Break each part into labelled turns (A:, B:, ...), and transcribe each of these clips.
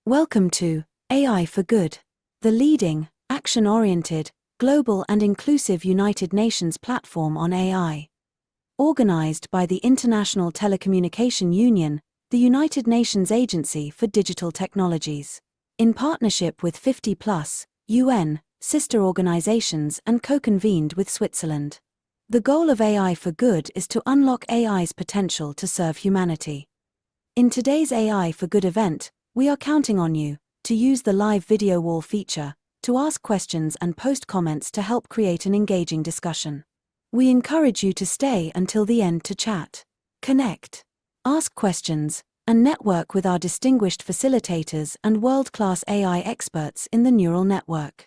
A: Welcome to AI for Good, the leading, action-oriented, global and inclusive United Nations platform on AI. Organized by the International Telecommunication Union, the United Nations Agency for Digital Technologies, in partnership with 50+ UN sister organizations and co-convened with Switzerland. The goal of AI for Good is to unlock AI's potential to serve humanity. In today's AI for Good event, we are counting on you to use the live video wall feature to ask questions and post comments to help create an engaging discussion. We encourage you to stay until the end to chat, connect, ask questions, and network with our distinguished facilitators and world-class AI experts in the neural network.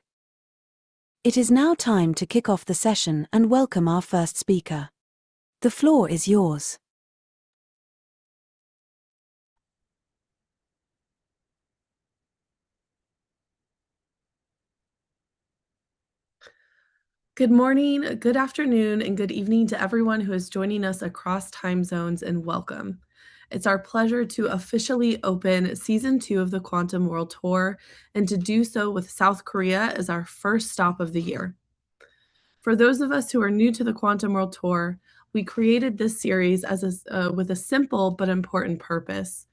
A: It is now time to kick off the session and welcome our first speaker. The floor is yours.
B: Good morning, good afternoon, and good evening to everyone who is joining us across time zones, and welcome. It's our pleasure to officially open Season 2 of the Quantum World Tour, and to do so with South Korea as our first stop of the year. For those of us who are new to the Quantum World Tour, we created this series with a simple but important purpose.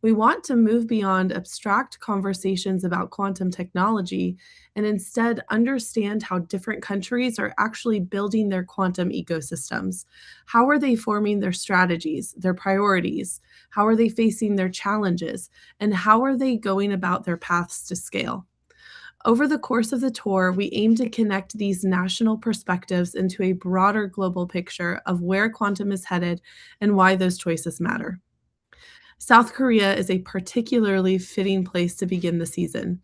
B: We want to move beyond abstract conversations about quantum technology and instead understand how different countries are actually building their quantum ecosystems. How are they forming their strategies, their priorities? How are they facing their challenges? And how are they going about their paths to scale? Over the course of the tour, we aim to connect these national perspectives into a broader global picture of where quantum is headed and why those choices matter. South Korea is a particularly fitting place to begin the season.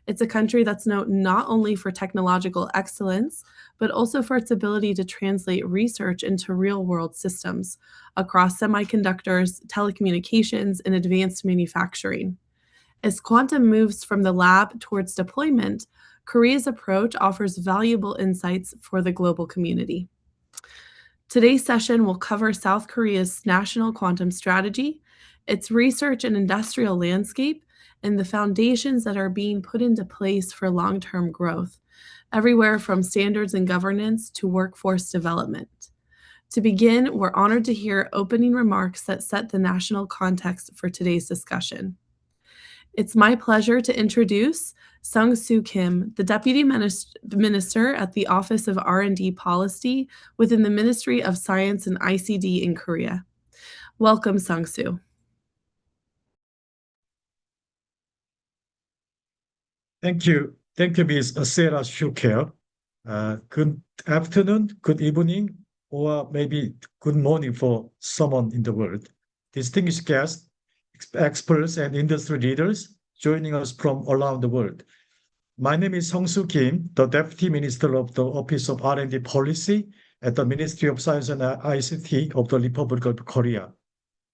B: It's a country that's known not only for technological excellence, but also for its ability to translate research into real-world systems across semiconductors, telecommunications, and advanced manufacturing. As quantum moves from the lab towards deployment, Korea's approach offers valuable insights for the global community. Today's session will cover South Korea's national quantum strategy, its research and industrial landscape, and the foundations that are being put into place for long-term growth, everywhere from standards and governance to workforce development. To begin, we're honored to hear opening remarks that set the national context for today's discussion. It's my pleasure to introduce Sung-Soo Kim, the Deputy Minister at the Office of R&D Policy within the Ministry of Science and ICT in Korea. Welcome, Sung-Soo.
C: Thank you. Thank you, Ms. Sarah Shuker. Good afternoon, good evening, or maybe good morning for someone in the world. Distinguished guests, experts, and industry leaders joining us from around the world. My name is Sung-Soo Kim, the Deputy Minister of the Office of R&D Policy at the Ministry of Science and ICT of the Republic of Korea.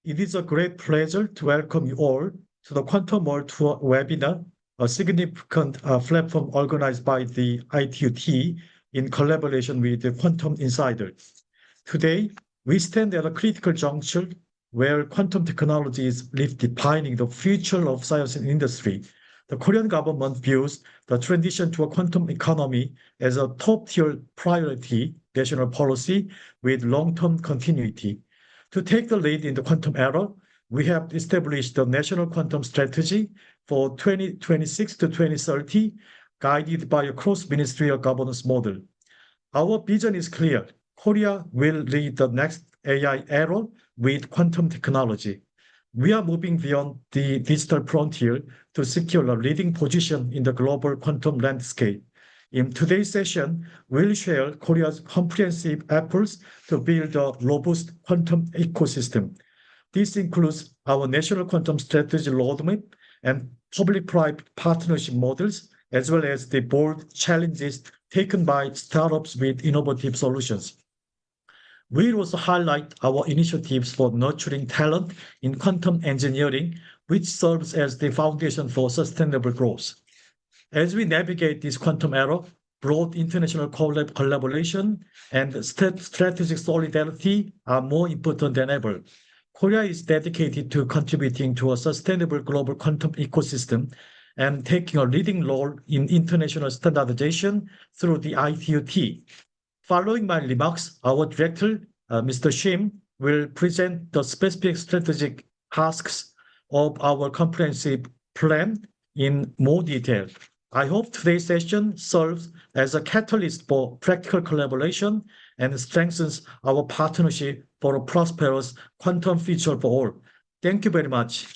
C: It is a great pleasure to welcome you all to the Quantum World Tour webinar, a significant platform organized by the ITUT in collaboration with the Quantum Insiders. Today, we stand at a critical juncture where quantum technology is defining the future of science and industry. The Korean government views the transition to a quantum economy as a top-tier priority national policy with long-term continuity. To take the lead in the quantum era, we have established the National Quantum Strategy for 2026 to 2030, guided by a cross-ministerial governance model. Our vision is clear. Korea will lead the next AI era with quantum technology. We are moving beyond the digital frontier to secure a leading position in the global quantum landscape. In today's session, we'll share Korea's comprehensive efforts to build a robust quantum ecosystem. This includes our national quantum strategy roadmap and public-private partnership models, as well as the bold challenges taken by startups with innovative solutions. We'll also highlight our initiatives for nurturing talent in quantum engineering, which serves as the foundation for sustainable growth. As we navigate this quantum era, broad international collaboration and strategic solidarity are more important than ever. Korea is dedicated to contributing to a sustainable global quantum ecosystem and taking a leading role in international standardization through the ITU-T. Following my remarks, our director, Mr. Shim, will present the specific strategic tasks of our comprehensive plan in more detail. I hope today's session serves as a catalyst for practical collaboration and strengthens our partnership for a prosperous quantum future for all. Thank you very much.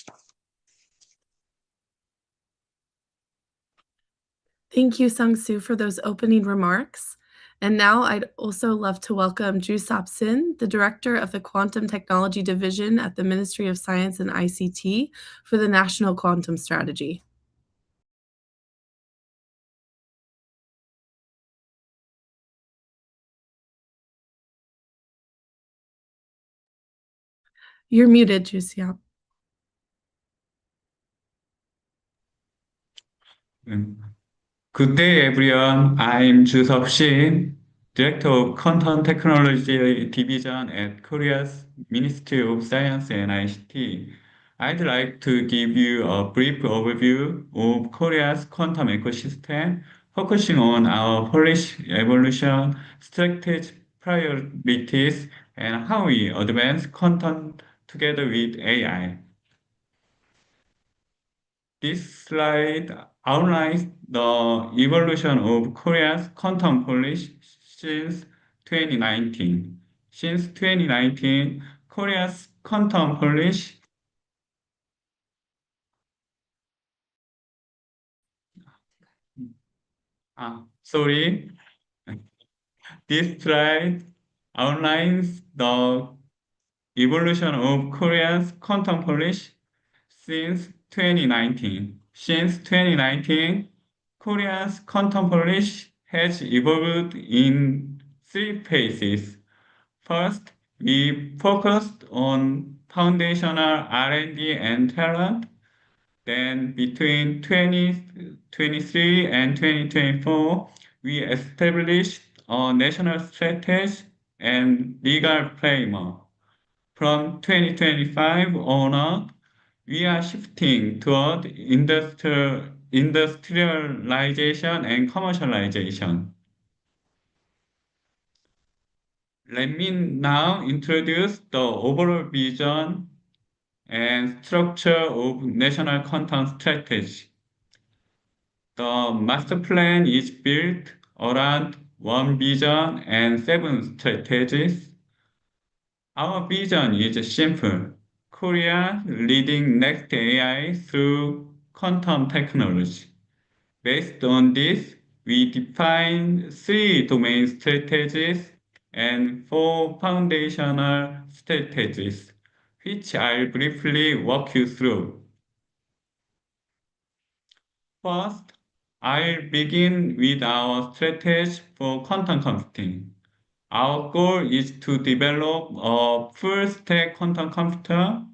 B: Thank you, Sung-Soo, for those opening remarks. And now I'd also love to welcome Ju-Sop Sin, the Director of the Quantum Technology Division at the Ministry of Science and ICT for the National Quantum Strategy. You're muted, Ju-Sop.
D: Good day, everyone. I'm Ju-Sop Shin, Director of Quantum Technology Division at Korea's Ministry of Science and ICT. I'd like to give you a brief overview of Korea's quantum ecosystem, focusing on our policy evolution, strategic priorities, and how we advance quantum together with AI. This slide outlines the evolution of Korea's quantum policy since 2019. Since 2019, Korea's quantum policy sorry. This slide outlines the evolution of Korea's quantum policy since 2019. Since 2019, Korea's quantum policy has evolved in three phases. First, we focused on foundational R&D and talent. Then between 2023 and 2024, we established a national strategy and legal framework. From 2025 onward, we are shifting toward industrialization and commercialization. Let me now introduce the overall vision and structure of national quantum strategy. The master plan is built around one vision and seven strategies. Our vision is simple. Korea leading next AI through quantum technology. Based on this, we define three domain strategies and four foundational strategies, which I'll briefly walk you through. First, I'll begin with our strategy for quantum computing. Our goal is to develop a full-stack quantum computer.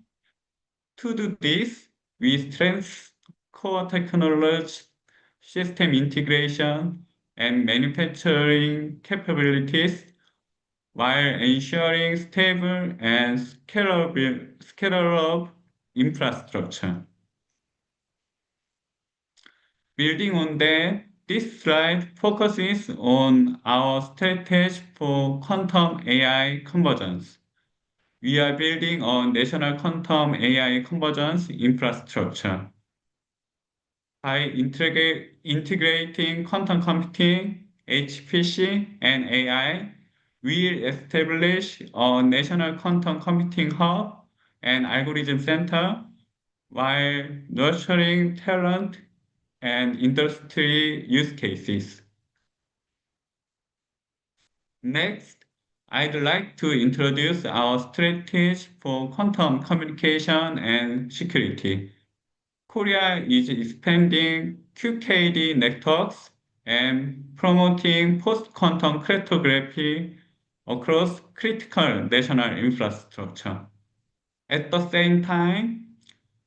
D: To do this, we strengthen core technology, system integration, and manufacturing capabilities while ensuring stable and scalable infrastructure. Building on that, this slide focuses on our strategy for quantum AI convergence. We are building a national quantum AI convergence infrastructure. By integrating quantum computing, HPC, and AI, we establish a national quantum computing hub and algorithm center while nurturing talent and industry use cases. Next, I'd like to introduce our strategy for quantum communication and security. Korea is expanding QKD networks and promoting post-quantum cryptography across critical national infrastructure. At the same time,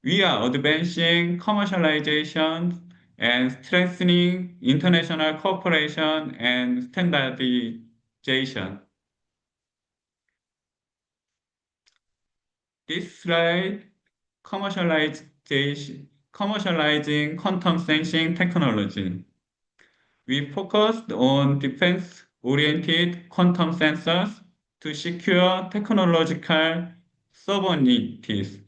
D: we are advancing commercialization and strengthening international cooperation and standardization. This slide, commercialization, commercializing quantum sensing technology. We focused on defense-oriented quantum sensors to secure technological sovereignty.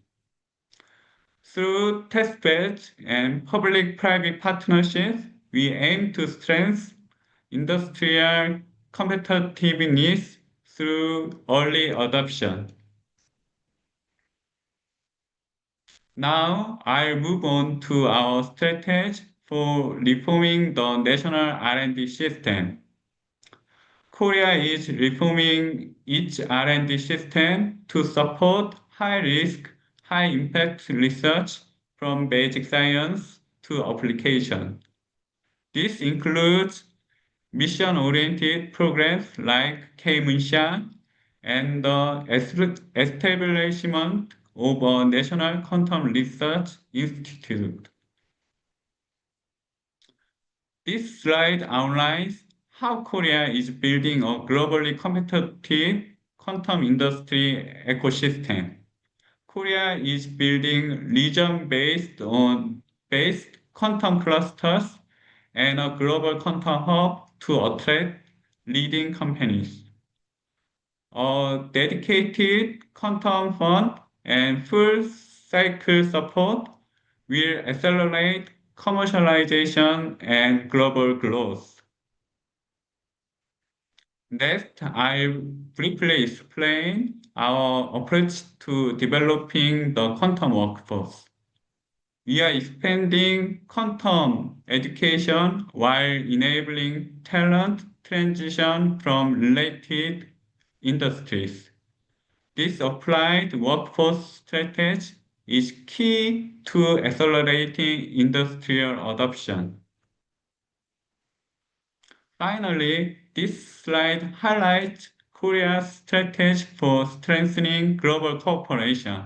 D: Through testbeds and public-private partnerships, we aim to strengthen industrial competitiveness through early adoption. Now, I'll move on to our strategy for reforming the national R&D system. Korea is reforming its R&D system to support high-risk, high-impact research from basic science to application. This includes mission-oriented programs like K-Moonshan and the establishment of a National Quantum Research Institute. This slide outlines how Korea is building a globally competitive quantum industry ecosystem. Korea is building region-based quantum clusters and a global quantum hub to attract leading companies. A dedicated quantum fund and full cycle support will accelerate commercialization and global growth. Next, I'll briefly explain our approach to developing the quantum workforce. We are expanding quantum education while enabling talent transition from related industries. This applied workforce strategy is key to accelerating industrial adoption. Finally, this slide highlights Korea's strategy for strengthening global cooperation.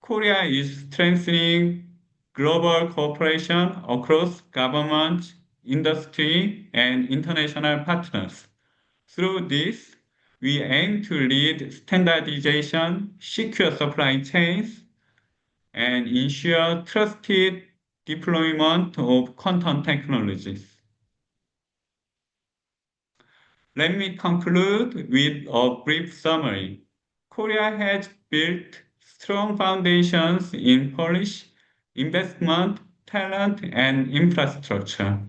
D: Korea is strengthening global cooperation across government, industry, and international partners. Through this, we aim to lead standardization, secure supply chains, and ensure trusted deployment of quantum technologies. Let me conclude with a brief summary. Korea has built strong foundations in policy, investment, talent, and infrastructure.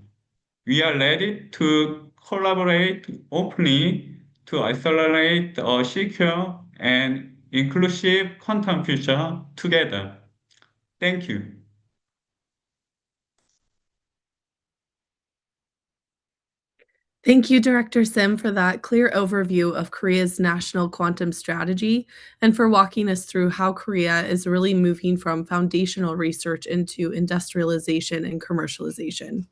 D: We are ready to collaborate openly to accelerate a secure and inclusive quantum future together. Thank you.
B: Thank you, Director Sim, for that clear overview of Korea's national quantum strategy and for walking us through how Korea is really moving from foundational research into industrialization and commercialization.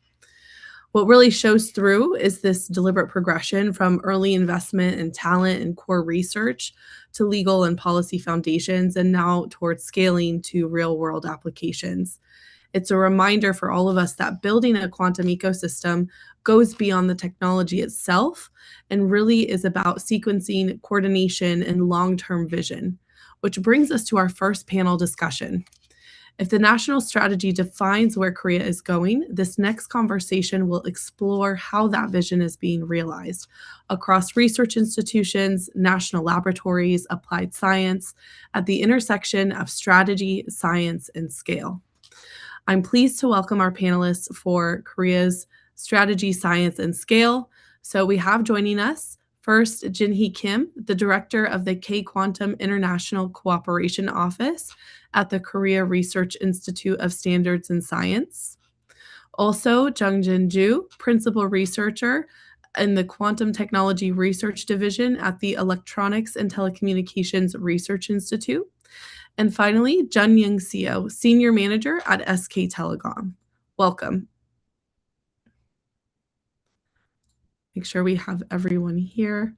B: What really shows through is this deliberate progression from early investment in talent and core research to legal and policy foundations, and now towards scaling to real-world applications. It's a reminder for all of us that building a quantum ecosystem goes beyond the technology itself and really is about sequencing, coordination, and long-term vision, which brings us to our first panel discussion. If the national strategy defines where Korea is going, this next conversation will explore how that vision is being realized across research institutions, national laboratories, applied science, at the intersection of strategy, science, and scale. I'm pleased to welcome our panelists for Korea's strategy, science, and scale. So we have joining us first Jin-hee Kim, the director of the K-Quantum International Cooperation Office at the Korea Research Institute of Standards and Science. Also, Jung-jin Ju, principal researcher in the Quantum Technology Research Division at the Electronics and Telecommunications Research Institute. And finally, Jun-young Seo, senior manager at SK Telecom. Welcome. Make sure we have everyone here.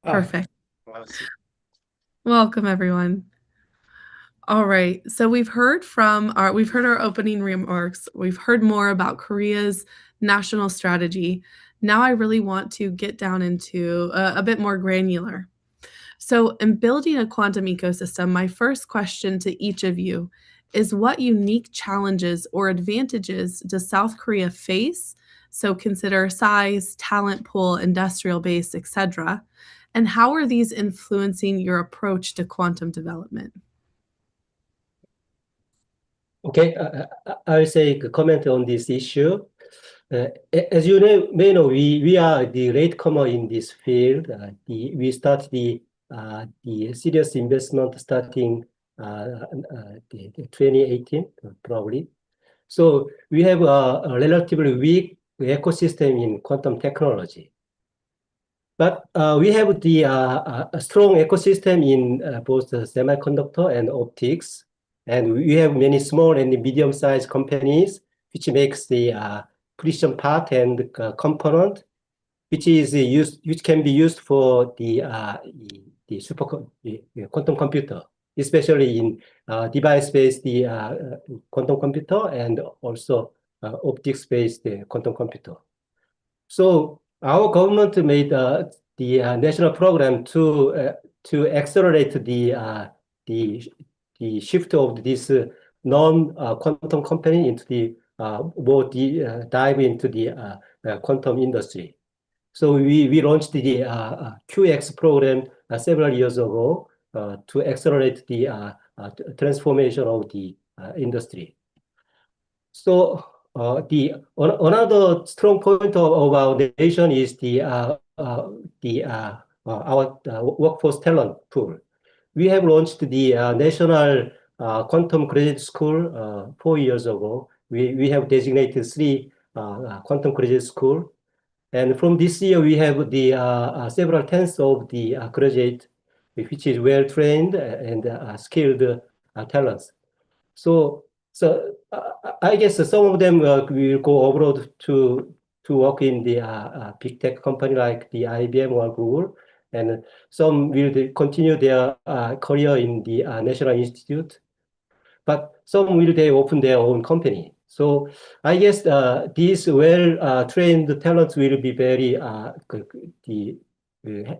B: Perfect. Welcome, everyone. All right, so we've heard our opening remarks. We've heard more about Korea's national strategy. Now I really want to get down into a bit more granular. So, in building a quantum ecosystem, my first question to each of you is what unique challenges or advantages does South Korea face? So, consider size, talent pool, industrial base, etc. And how are these influencing your approach to quantum development?
E: Okay, I'll say comment on this issue. As you may know, we are the latecomer in this field. We start the serious investment starting the 2018, probably. So we have a relatively weak ecosystem in quantum technology. But we have a strong ecosystem in both the semiconductor and optics. And we have many small and medium-sized companies, which makes the precision part and component, which can be used for the quantum computer, especially in device-based quantum computer and also optics-based quantum computer. So our government made the national program to accelerate the shift of this non-quantum company into the more dive into the quantum industry. So we launched the QX program several years ago to accelerate the transformation of the industry. So another strong point of our nation is our workforce talent pool. We have launched the National Quantum Graduate School 4 years ago. We have designated 3 quantum graduate school. And from this year, we have the several tens of the graduate, which is well-trained and skilled talents. So I guess some of them will go abroad to work in the big tech company like the IBM or Google, and some will continue their career in the National Institute, but some will they open their own company. So I guess these well-trained talents will be very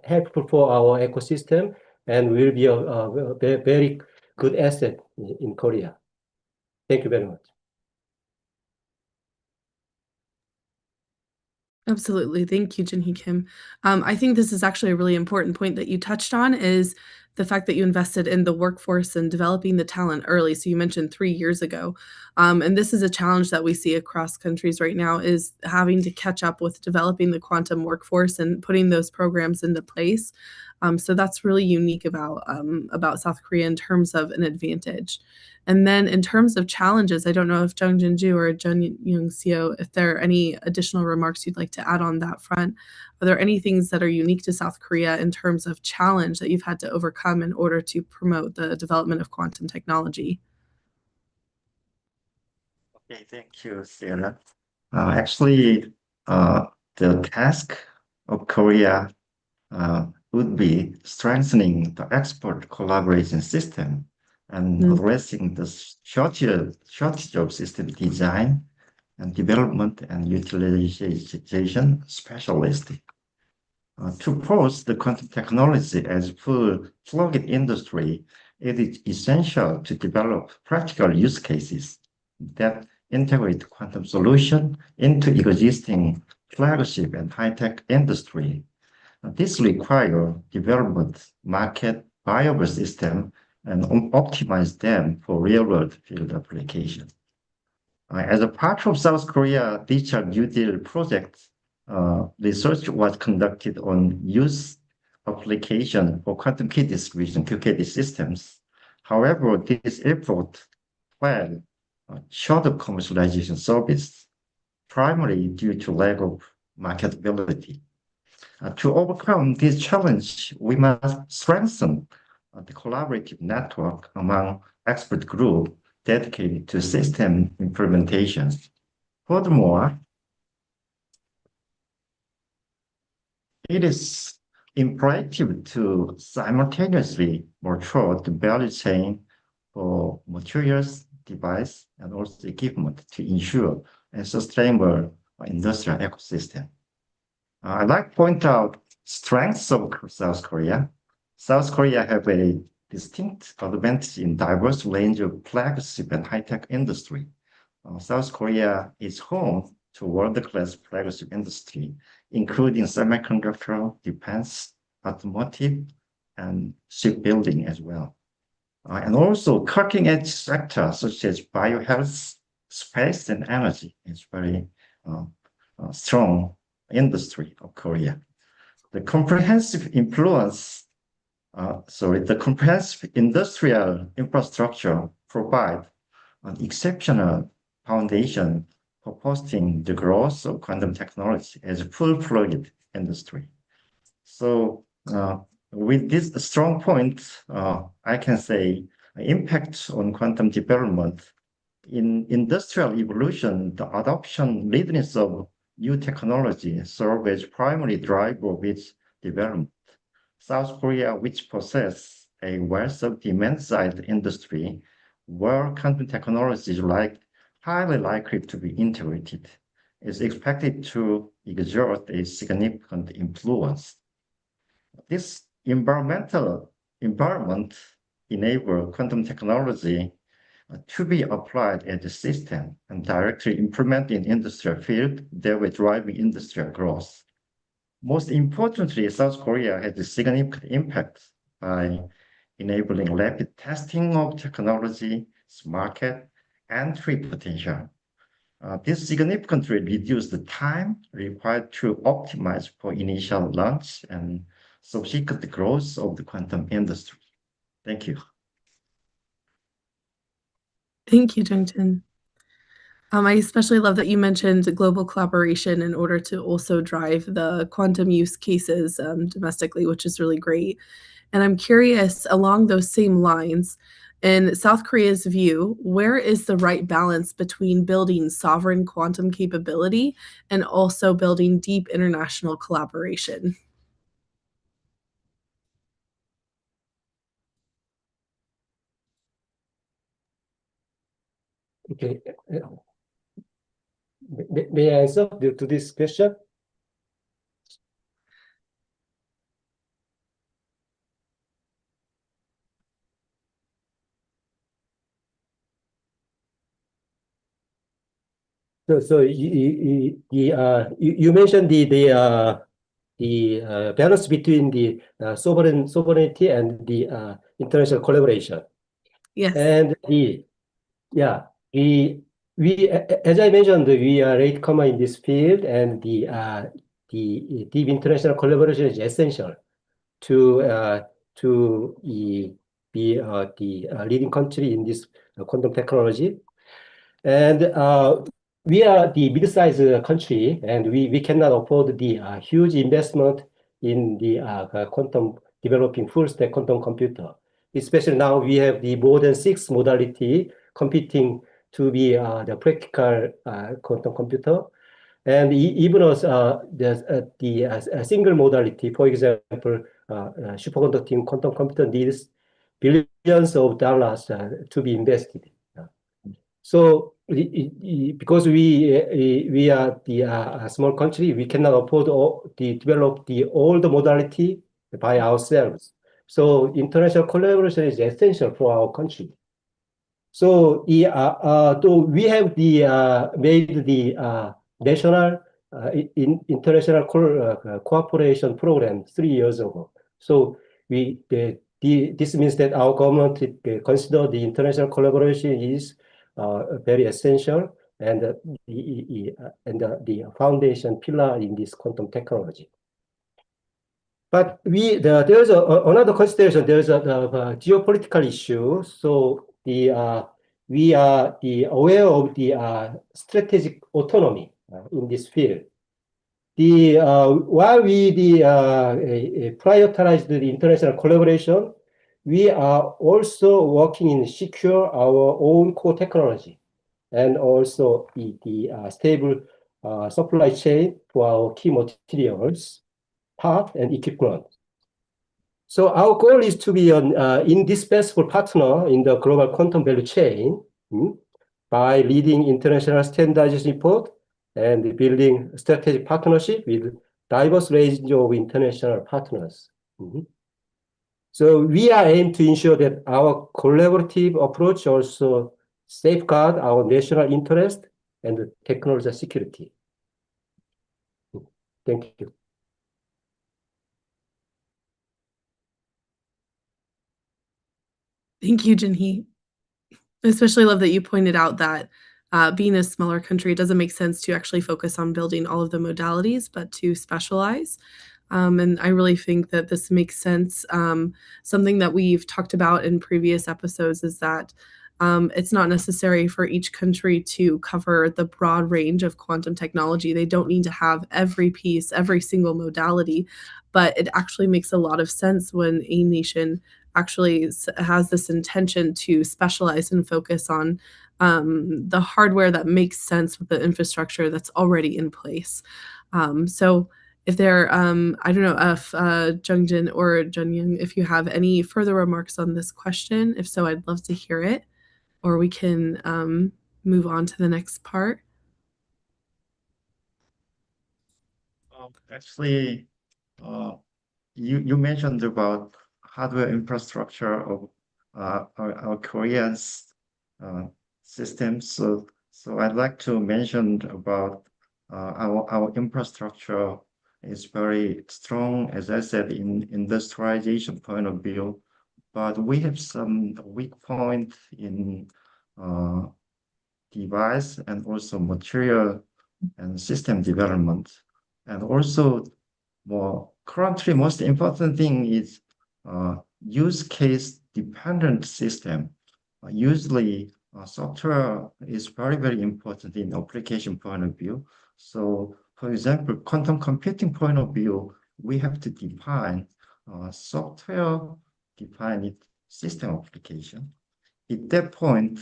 E: helpful for our ecosystem and will be a very good asset in Korea. Thank you very much.
B: Absolutely. Thank you, Jinhee Kim. I think this is actually a really important point that you touched on is the fact that you invested in the workforce and developing the talent early. So you mentioned 3 years ago. And this is a challenge that we see across countries right now is having to catch up with developing the quantum workforce and putting those programs into place. So that's really unique about South Korea in terms of an advantage. And then in terms of challenges, I don't know if Jung Jin-ju or Jun Young-seo, if there are any additional remarks you'd like to add on that front. Are there any things that are unique to South Korea in terms of challenge that you've had to overcome in order to promote the development of quantum technology?
F: Okay, thank you, Sarah. Actually, the task of Korea would be strengthening the expert collaboration system and addressing the shortage of system design and development and utilization specialists. To pose the quantum technology as full-fledged industry, it is essential to develop practical use cases that integrate quantum solution into existing flagship and high-tech industry. This requires development, market, viable system, and optimize them for real-world field application. As a part of South Korea Digital New Deal project, research was conducted on use application for quantum key distribution QKD systems. However, this effort fell short of commercialization service, primarily due to lack of marketability. To overcome this challenge, we must strengthen the collaborative network among expert groups dedicated to system implementation. Furthermore, it is imperative to simultaneously mature the value chain for materials, device, and also equipment to ensure a sustainable industrial ecosystem. I'd like to point out strengths of South Korea. South Korea have a distinct advantage in diverse range of flagship and high-tech industry. South Korea is home to world-class flagship industry, including semiconductor, defense, automotive, and shipbuilding as well. And also cutting-edge sectors such as biohealth, space, and energy is very strong industry of Korea. The comprehensive industrial infrastructure provide an exceptional foundation for fostering the growth of quantum technology as a full-fledged industry. So with this strong point, I can say impact on quantum development. In industrial evolution, the adoption readiness of new technology serve as primary driver of its development. South Korea, which possess a wealth of demand-side industry, where quantum technology is highly likely to be integrated, is expected to exert a significant influence. This environment enable quantum technology to be applied as a system and directly implemented in industrial field, thereby driving industrial growth. Most importantly, South Korea has a significant impact by enabling rapid testing of technology, market, entry potential. This significantly reduces the time required to optimize for initial launch and subsequent growth of the quantum industry. Thank you.
B: Thank you, Jungtin. I especially love that you mentioned global collaboration in order to also drive the quantum use cases domestically, which is really great. And I'm curious, along those same lines, in South Korea's view, where is the right balance between building sovereign quantum capability and also building deep international collaboration?
E: Okay. May I answer to this question? So you mentioned the balance between the sovereignty and the international collaboration.
B: Yes.
E: And we as I mentioned, we are latecomer in this field, and the deep international collaboration is essential to be the leading country in this quantum technology. And we are the mid-sized country, and we cannot afford the huge investment in the quantum developing full-stack quantum computer. Especially now we have the more than 6 modality competing to be the practical quantum computer. And even as the single modality, for example, superconducting quantum computer needs billions of dollars to be invested. So because we are the small country, we cannot afford to develop all the modality by ourselves. So international collaboration is essential for our country. So we have made the national international cooperation program 3 years ago. So this means that our government consider the international collaboration is very essential and the foundation pillar in this quantum technology. But there's another consideration. There's a geopolitical issue. So we are aware of the strategic autonomy in this field. While we prioritize the international collaboration, we are also working in secure our own core technology and also the stable supply chain for our key materials, part and equipment. So our goal is to be an indispensable partner in the global quantum value chain by leading international standardization effort and building strategic partnership with diverse range of international partners. So we are aimed to ensure that our collaborative approach also safeguard our national interest and technology security. Thank you.
B: Thank you, Jinhee. I especially love that you pointed out that being a smaller country, it doesn't make sense to actually focus on building all of the modalities, but to specialize. And I really think that this makes sense. Something that we've talked about in previous episodes is that it's not necessary for each country to cover the broad range of quantum technology. They don't need to have every piece, every single modality, but it actually makes a lot of sense when a nation actually has this intention to specialize and focus on the hardware that makes sense with the infrastructure that's already in place. So if there, I don't know if Jungjin or Junyang, if you have any further remarks on this question, if so, I'd love to hear it, or we can move on to the next part.
F: Actually, you mentioned about hardware infrastructure of our Korean's systems. So I'd like to mention about our infrastructure is very strong, as I said, in industrialization point of view, but we have some weak point in device and also material and system development. And also, more currently, most important thing is use case dependent system. Usually, software is very, very important in application point of view. So, for example, quantum computing point of view, we have to define software defined system application. At that point,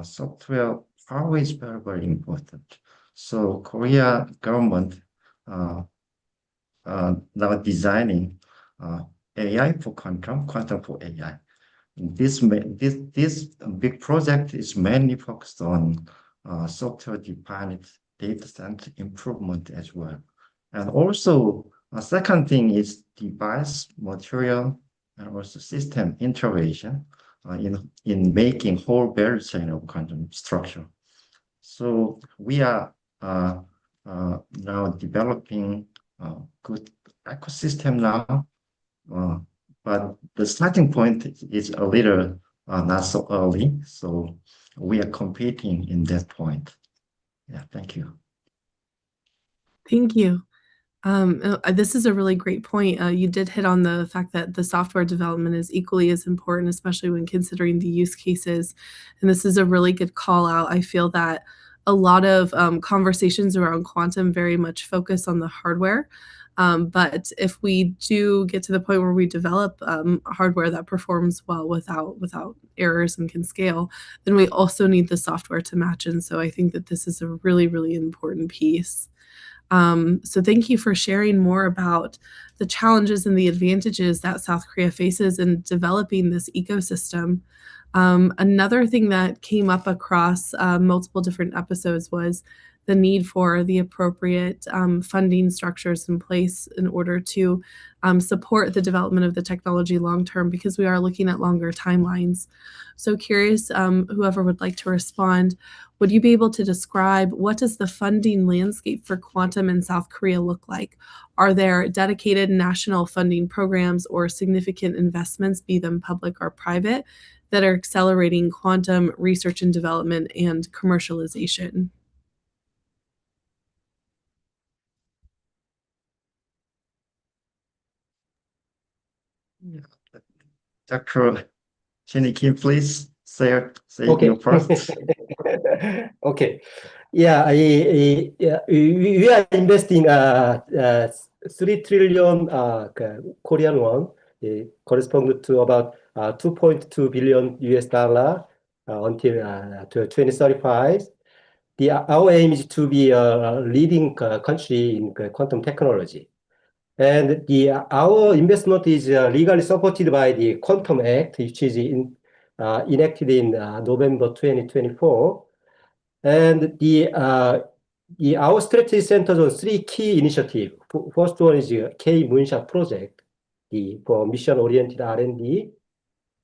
F: software power is very, very important. So Korea government now designing AI for quantum for AI. This big project is mainly focused on software-defined data center improvement as well. And also, a second thing is device, material, and also system integration in making whole value chain of quantum structure. So we are now developing good ecosystem now, but the starting point is a little not so early. So we are competing in that point. Yeah, thank you.
B: Thank you. This is a really great point. You did hit on the fact that the software development is equally as important, especially when considering the use cases. And this is a really good call out. I feel that a lot of conversations around quantum very much focus on the hardware. But if we do get to the point where we develop hardware that performs well without errors and can scale, then we also need the software to match. And so I think that this is a really, really important piece. So thank you for sharing more about the challenges and the advantages that South Korea faces in developing this ecosystem. Another thing that came up across multiple different episodes was the need for the appropriate funding structures in place in order to support the development of the technology long term, because we are looking at longer timelines. So curious, whoever would like to respond, would you be able to describe what does the funding landscape for quantum in South Korea look like? Are there dedicated national funding programs or significant investments, be them public or private, that are accelerating quantum research and development and commercialization?
F: Dr. Jenny Kim, please say
E: Okay.
F: you first.
E: Okay. Yeah, we are investing 3 trillion Korean won, corresponding to about 2.2 billion US dollar until 2035. Our aim is to be a leading country in quantum technology. And our investment is legally supported by the Quantum Act, which is enacted in November 2024. And our strategy centers on 3 key initiatives. First one is K Moonshot project. for mission-oriented R&D.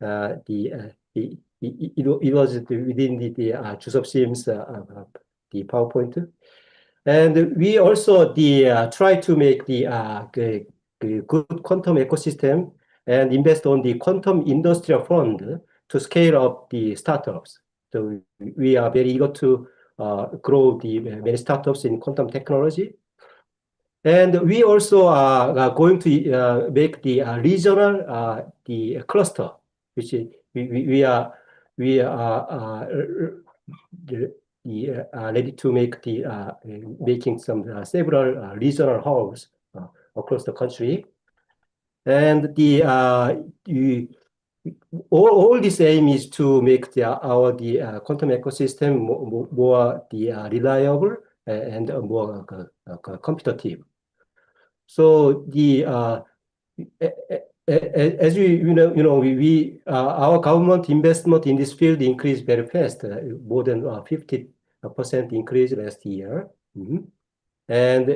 E: It was within the Joseph Sim's the PowerPoint. And we also try to make the good quantum ecosystem and invest on the quantum industrial fund to scale up the startups. So we are very eager to grow the many startups in quantum technology. And we also are going to make the regional the cluster, which is, we are ready to make making some several regional hubs across the country. And all this aim is to make our quantum ecosystem more reliable and more competitive. So as our government investment in this field increased very fast, more than 50% increase last year. And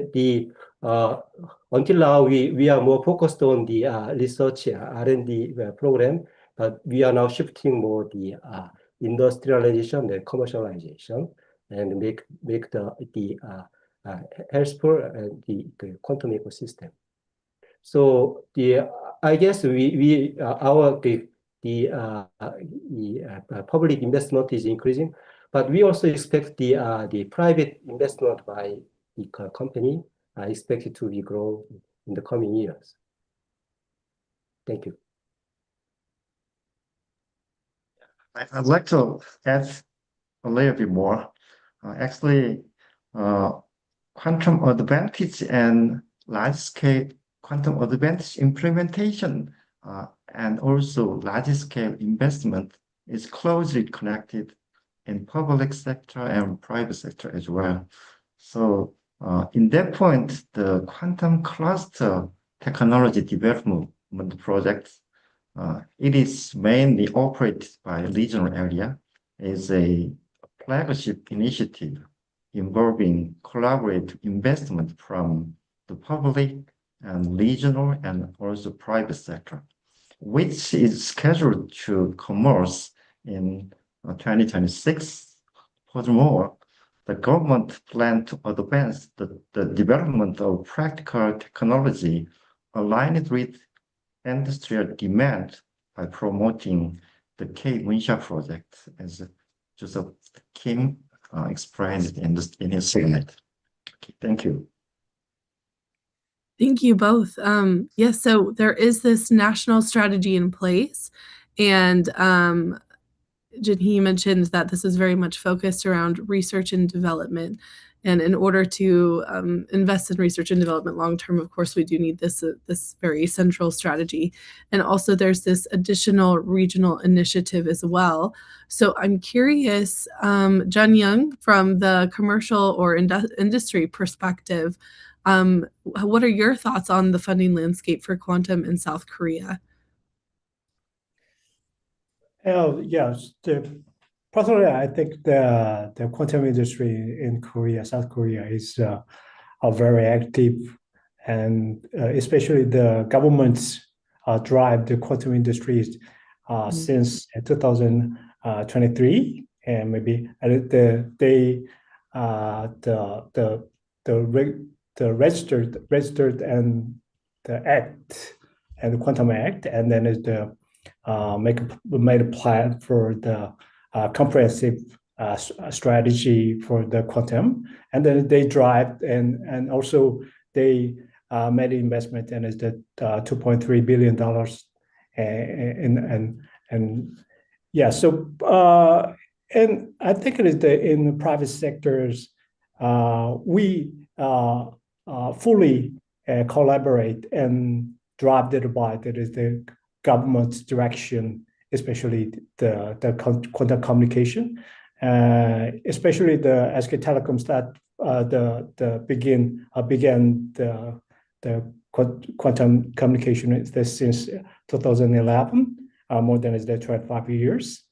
E: until now, we are more focused on the research R&D program, but we are now shifting more the industrialization and commercialization, and make the helpful the quantum ecosystem. So I guess our public investment is increasing, but we also expect the private investment by the company are expected to be grow in the coming years. Thank you.
F: I'd like to add a little bit more. Actually, quantum advantage and large-scale quantum advantage implementation and also large-scale investment is closely connected in public sector and private sector as well. So in that point, the quantum cluster technology development project, it is mainly operated by a regional area, is a flagship initiative involving collaborative investment from the public and regional and also private sector, which is scheduled to commence in 2026. Furthermore, the government plans to advance the development of practical technology aligned with industrial demand by promoting the K-Winsha project, as Joseph Kim explained in his slide. Okay, thank you.
B: Thank you both. Yes, so there is this national strategy in place, and Jinhee mentioned that this is very much focused around research and development. And in order to invest in research and development long term, of course, we do need this very central strategy. And also there's this additional regional initiative as well. So I'm curious, Jun Young, from the commercial or industry perspective, what are your thoughts on the funding landscape for quantum in South Korea?
G: Yes, personally, I think the quantum industry in Korea, South Korea, is are very active, and especially the governments drive the quantum industries since 2023, and maybe the registered and the act and the quantum act, and then is the made a plan for the comprehensive strategy for the quantum, and then they drive and also they made an investment, and is the $2.3 billion, and yeah, so and I think it is in the private sectors we fully collaborate and drive by that is the government's direction, especially the quantum communication, especially the SK Telecom began the quantum communication since 2011, more than 25 years.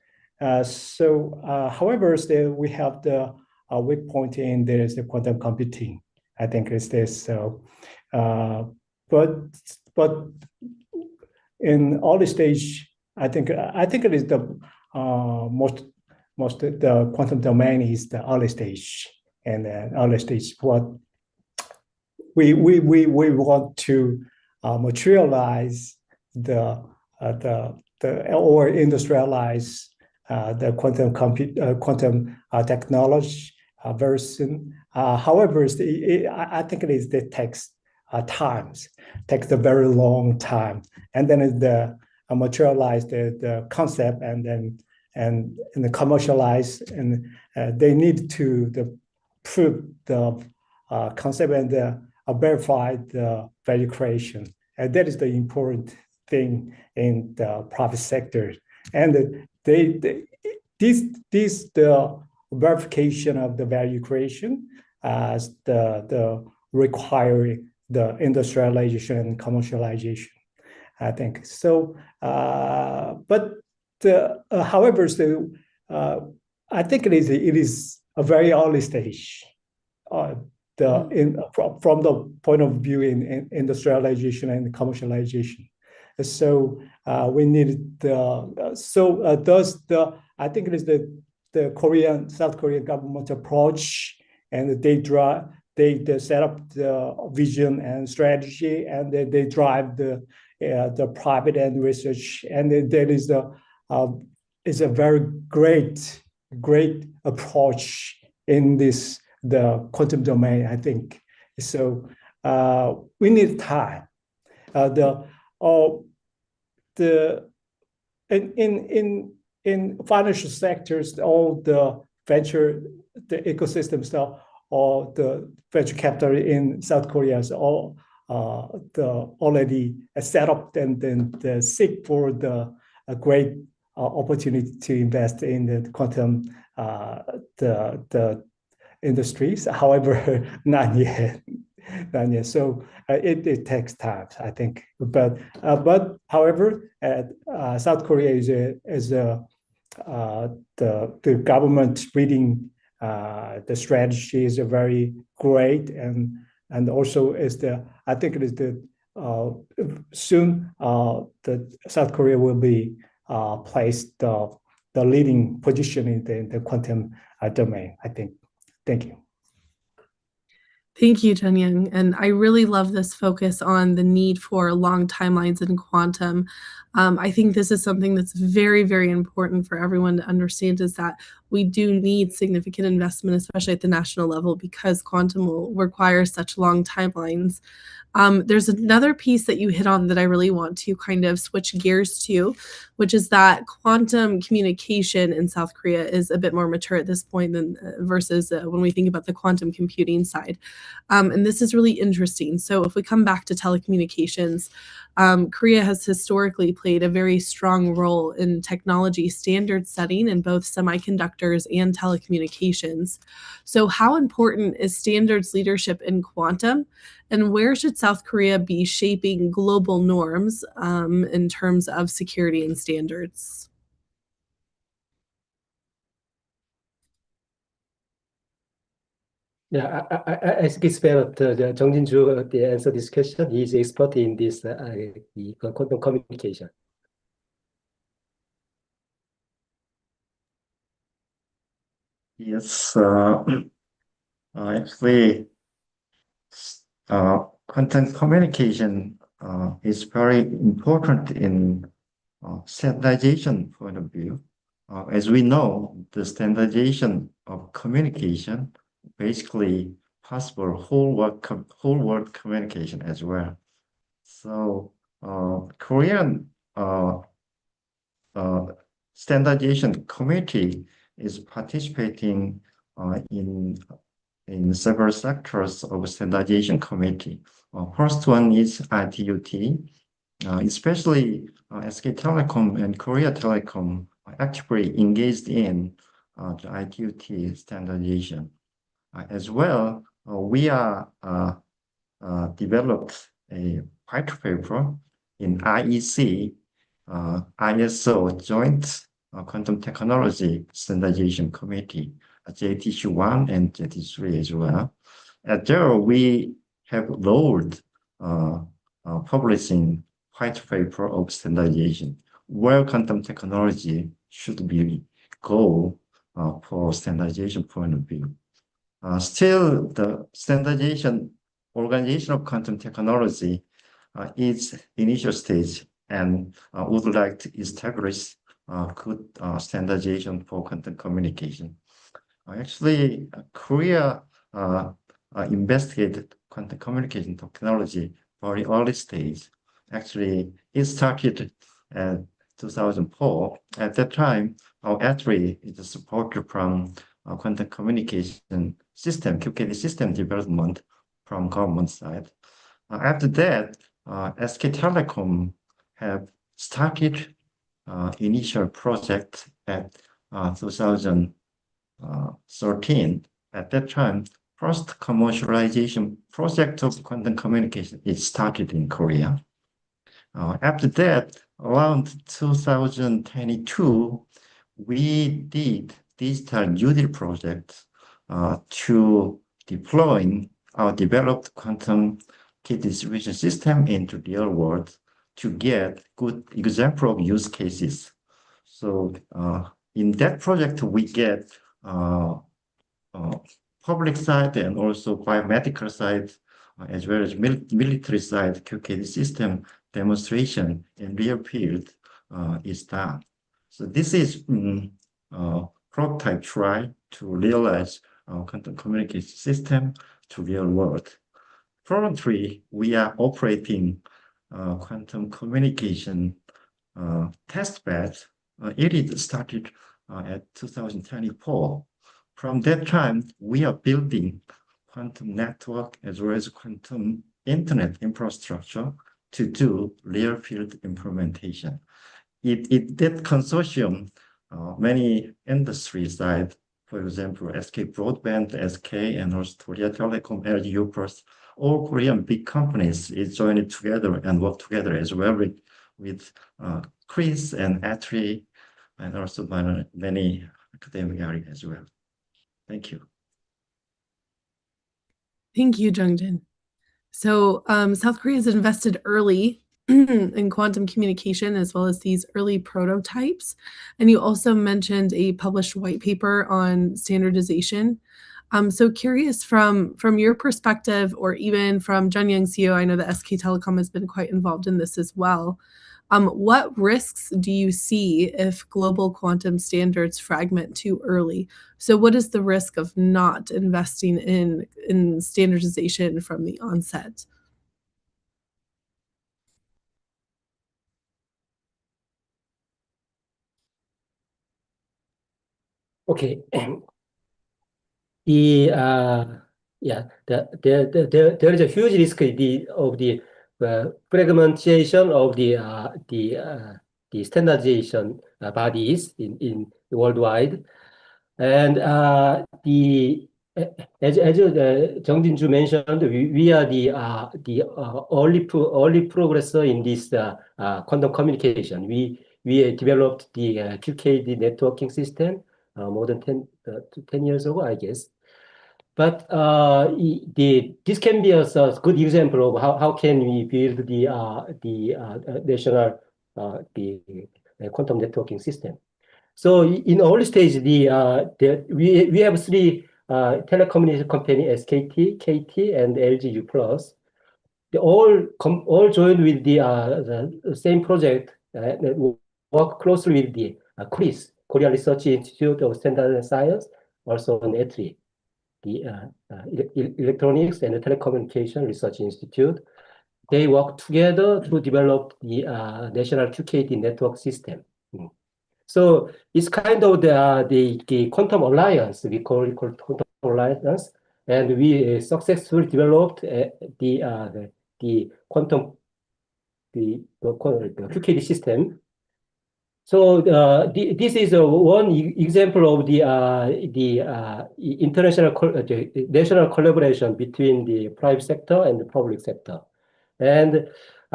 G: However, still we have the weak point in there is the quantum computing. I think it's this. But in early stage, I think it is the most the quantum domain is the early stage, and early stage what we want to materialize the or industrialize the quantum technology very soon. However, I think it takes takes a very long time, and then the materialize the concept, and then the commercialize, and they need to prove the concept and verify the value creation, and that is the important thing in the private sector. And the verification of the value creation as the requiring the industrialization and commercialization, I think so. But however, I think it is a very early stage. From the point of view in industrialization and commercialization, so we need I think it is the South Korean government approach, and they set up the vision and strategy, and they drive the private and research, and that is a very great approach in the quantum domain, I think. So we need time. In financial sectors, all the ecosystem stuff, all the venture capital in South Korea is all already set up, and then seek for a great opportunity to invest in the quantum the industries. However, not yet. So it takes time, I think. But however, South Korea is the government reading the strategy is a very great, and also is I think it is soon the South Korea will be placed the leading position in the quantum domain, I think. Thank you.
B: Thank you, Chun-Young. And I really love this focus on the need for long timelines in quantum. I think this is something that's very, very important for everyone to understand, is that we do need significant investment, especially at the national level, because quantum will require such long timelines. There's another piece that you hit on that I really want to kind of switch gears to, which is that quantum communication in South Korea is a bit more mature at this point than versus when we think about the quantum computing side. And this is really interesting. So if we come back to telecommunications, Korea has historically played a very strong role in technology standard setting in both semiconductors and telecommunications. So how important is standards leadership in quantum? And where should South Korea be shaping global norms in terms of security and standards?
E: Yeah, I think it's better Jung Jin-ju to answer this question. He's expert in this the quantum communication.
F: Yes, actually, quantum communication is very important in standardization point of view. As we know, the standardization of communication basically possible whole world communication as well. So Korean standardization committee is participating in several sectors of standardization committee. First one is ITUT, especially SK Telecom and Korea Telecom are actively engaged in the ITUT standardization. As well, we are developed a white paper in IEC, ISO Joint Quantum Technology Standardization Committee, JTC1 and JTC3 as well. There we have lowered publishing white paper of standardization, where quantum technology should be go for standardization point of view. Still, the standardization organization of quantum technology is initial stage and would like to establish good standardization for quantum communication. Actually, Korea investigated quantum communication technology very early stage. Actually, it started in 2004. At that time, our ETRI is supported from quantum communication system, QKD system development from government side. After that, SK Telecom have started initial project at 2013. At that time, first commercialization project of quantum communication is started in Korea. After that, around 2022, we did digital UDIL project to deploying our developed quantum key distribution system into the real world to get good example of use cases. So in that project, we get public side and also biomedical side, as well as military side QKD system demonstration in real field is done. So this is prototype try to realize our quantum communication system to real world. Currently, we are operating quantum communication test bed. It is started at 2024. From that time, we are building quantum network as well as quantum internet infrastructure to do real field implementation. That consortium, many industry side, for example, SK Broadband, SK, and also Korea Telecom, LG Uplus, all Korean big companies is joined together and work together as well with Chris and Atri, and also many academic areas as well. Thank you.
B: Thank you, Jungjin. So South Korea has invested early in quantum communication as well as these early prototypes. And you also mentioned a published white paper on standardization. So curious from your perspective, or even from Junyoung CEO, I know that SK Telecom has been quite involved in this as well. What risks do you see if global quantum standards fragment too early? So what is the risk of not investing in standardization from the onset?
E: Okay. There is a huge risk of the fragmentation of the standardization bodies in worldwide, and as Jeong-Jin mentioned, we are the early progressor in this quantum communication. We developed the QKD networking system more than 10 years ago, I guess. But this can be a good example of how can we build the national quantum networking system. So in early stage, we have three telecommunication company: SKT, KT, and LG Uplus. They all joined with the same project, work closely with the CRIS, Korea Research Institute of Standard and Science, also on ETRI, the Electronics and Telecommunication Research Institute. They work together to develop the national QKD network system. So it's kind of the quantum alliance, we call it quantum alliance, and we successfully developed the quantum the QKD system. So this is one example of the national collaboration between the private sector and the public sector, and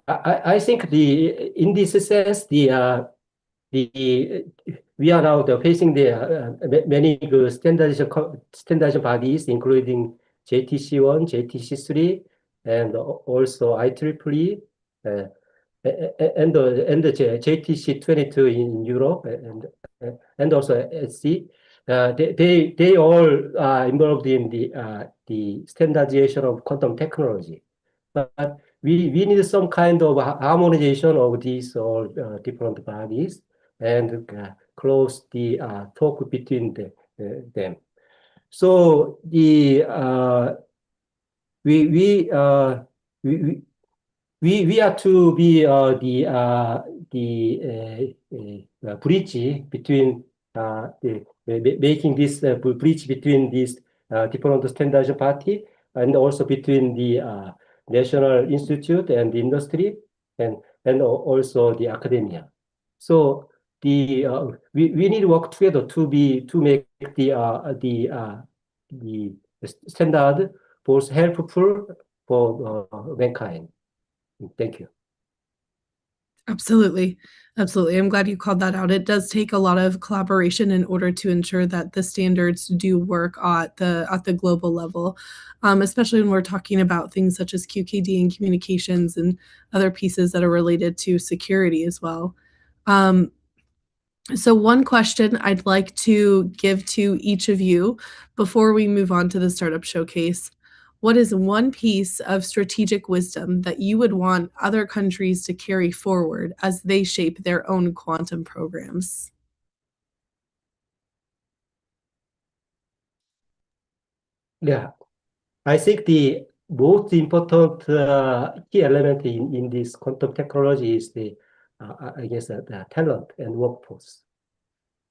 E: I think in this sense we are now facing the many standardization bodies, including JTC1, JTC3, and also IEEE. and the JTC 22 in Europe and also SC. They all are involved in the standardization of quantum technology. But we need some kind of harmonization of these all different bodies and close the talk between them. So we are to be the bridge between making this bridge between these different standards party and also between the national institute and the industry and also the academia. So we need to work together to make the standard both helpful for mankind. Thank you.
B: Absolutely. Absolutely. I'm glad you called that out. It does take a lot of collaboration in order to ensure that the standards do work at the global level, especially when we're talking about things such as QKD and communications and other pieces that are related to security as well. So one question I'd like to give to each of you before we move on to the startup showcase. What is one piece of strategic wisdom that you would want other countries to carry forward as they shape their own quantum programs?
E: Yeah, I think the most important key element in this quantum technology is I guess, the talent and workforce.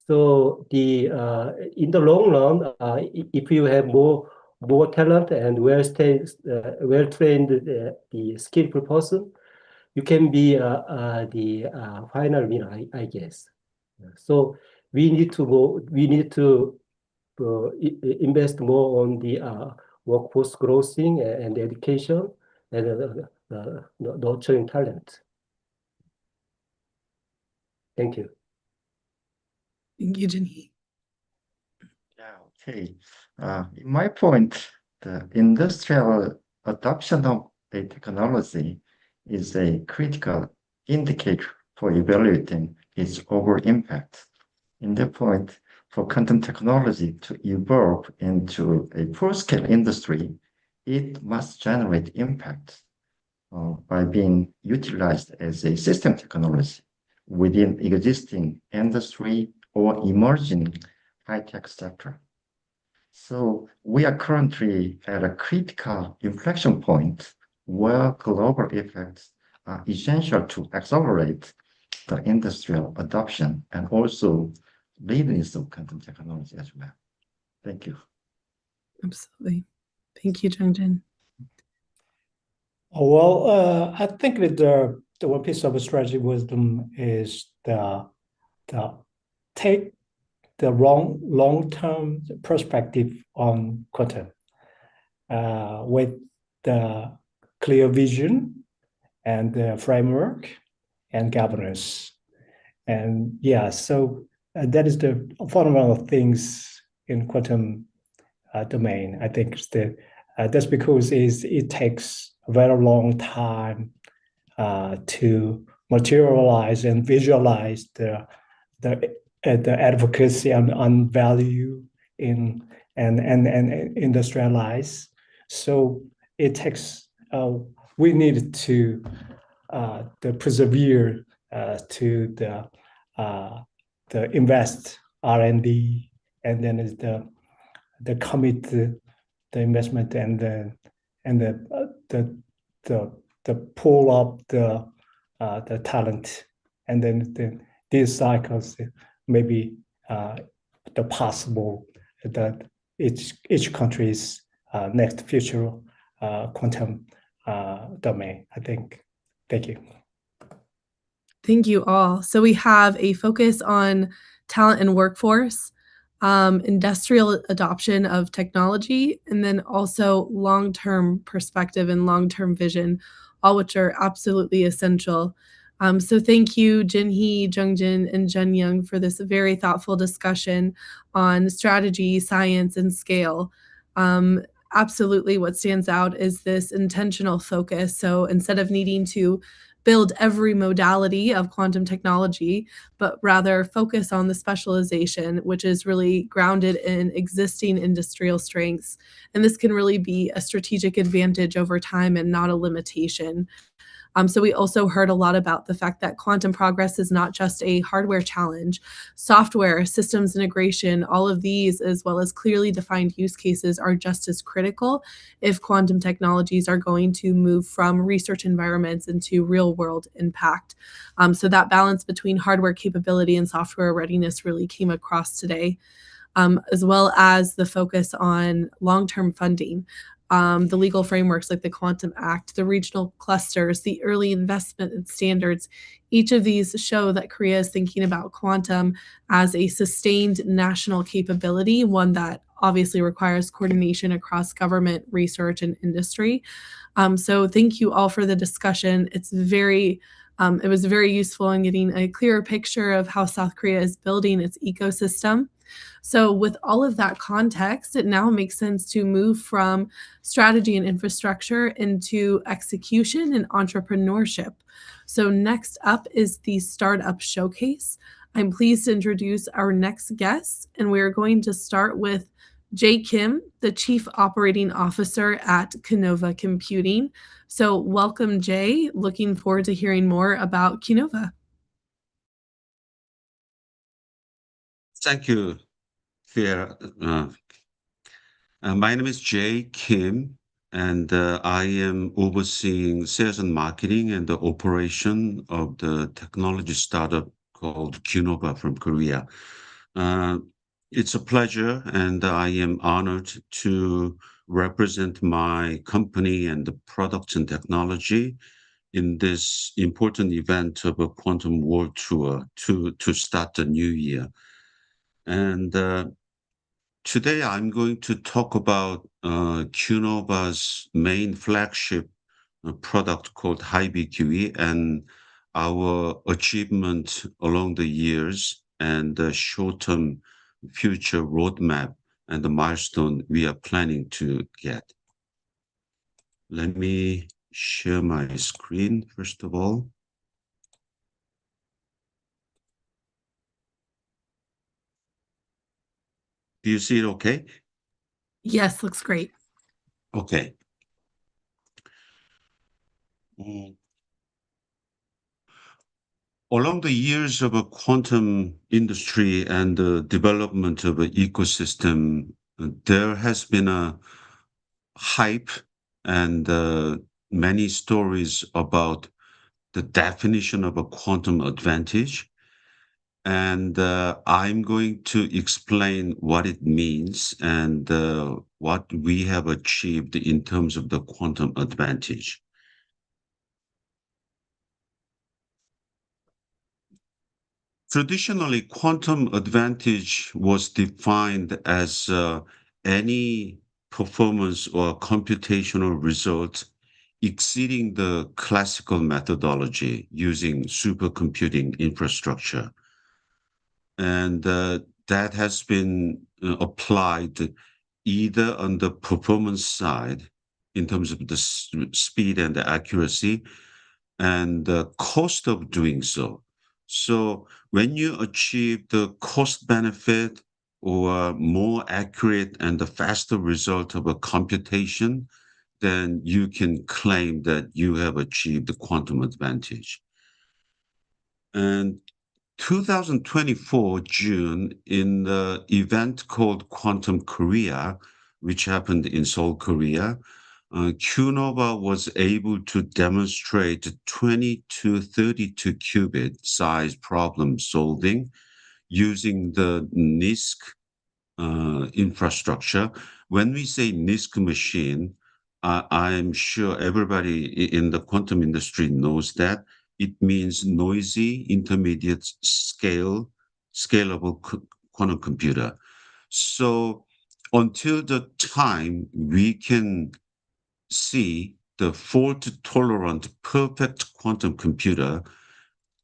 E: So in the long run, if you have more talent and well-trained, the skillful person, you can be the final winner, I guess. So we need to invest more on the workforce growth and education and nurturing talent. Thank you.
B: Thank you, Jinhee.
F: Yeah, okay. In my point, the industrial adoption of a technology is a critical indicator for evaluating its overall impact. In the point, for quantum technology to evolve into a full-scale industry, it must generate impact by being utilized as a system technology within existing industry or emerging high-tech sector. So we are currently at a critical inflection point where global effects are essential to accelerate the industrial adoption and also readiness of quantum technology as well. Thank you.
B: Absolutely. Thank you, Jungjin.
G: Well, I think that the one piece of strategy wisdom is the take the long-term perspective on quantum with the clear vision and the framework and governance. And yeah, so that is the fundamental things in quantum domain. I think that's because it takes a very long time to materialize and visualize the advocacy on value in and industrialize. So it takes we need to persevere to the invest R&D and then is the commit the investment and the pull up the talent and then these cycles maybe the possible that each country's next future quantum domain, I think. Thank you.
B: Thank you all. So we have a focus on talent and workforce, industrial adoption of technology, and then also long-term perspective and long-term vision, all which are absolutely essential. So thank you, Jinhee, Jungjin, and Junyoung for this very thoughtful discussion on strategy, science, and scale. Absolutely what stands out is this intentional focus. So instead of needing to build every modality of quantum technology, but rather focus on the specialization, which is really grounded in existing industrial strengths. And this can really be a strategic advantage over time and not a limitation. So we also heard a lot about the fact that quantum progress is not just a hardware challenge. Software, systems integration, all of these, as well as clearly defined use cases, are just as critical if quantum technologies are going to move from research environments into real world impact. So that balance between hardware capability and software readiness really came across today. As well as the focus on long-term funding. The legal frameworks like the Quantum Act, the regional clusters, the early investment standards, each of these show that Korea is thinking about quantum as a sustained national capability, one that obviously requires coordination across government, research, and industry. So thank you all for the discussion. It was very useful in getting a clearer picture of how South Korea is building its ecosystem. So with all of that context, it now makes sense to move from strategy and infrastructure into execution and entrepreneurship. So next up is the Startup Showcase. I'm pleased to introduce our next guest, and we're going to start with Jay Kim, the Chief Operating Officer at Kinova Computing. So welcome, Jay. Looking forward to hearing more about Kinova.
H: Thank you, Thea. My name is Jay Kim, and I am overseeing sales and marketing and the operation of the technology startup called Kinova from Korea. It's a pleasure, and I am honored to represent my company and the products and technology in this important event of a Quantum World Tour to start the new year. And today I'm going to talk about Qnova's main flagship product called HiBQE and our achievement along the years and the short-term future roadmap and the milestone we are planning to get. Let me share my screen first of all. Do you see it okay?
B: Yes, looks great.
H: Okay. Along the years of a quantum industry and the development of an ecosystem, there has been a hype and many stories about the definition of a quantum advantage. And I'm going to explain what it means and what we have achieved in terms of the quantum advantage. Traditionally, quantum advantage was defined as any performance or computational result exceeding the classical methodology using supercomputing infrastructure. And that has been applied either on the performance side in terms of the speed and the accuracy and the cost of doing so. So when you achieve the cost benefit or more accurate and the faster result of a computation, then you can claim that you have achieved the quantum advantage. And 2024 June, in the event called Quantum Korea, which happened in Seoul, Korea, Qnova was able to demonstrate 20 to 32 qubit size problem solving using the NISQ infrastructure. When we say NISQ machine, I'm sure everybody in the quantum industry knows that. It means noisy intermediate scalable quantum computer. So until the time we can see the fault-tolerant perfect quantum computer,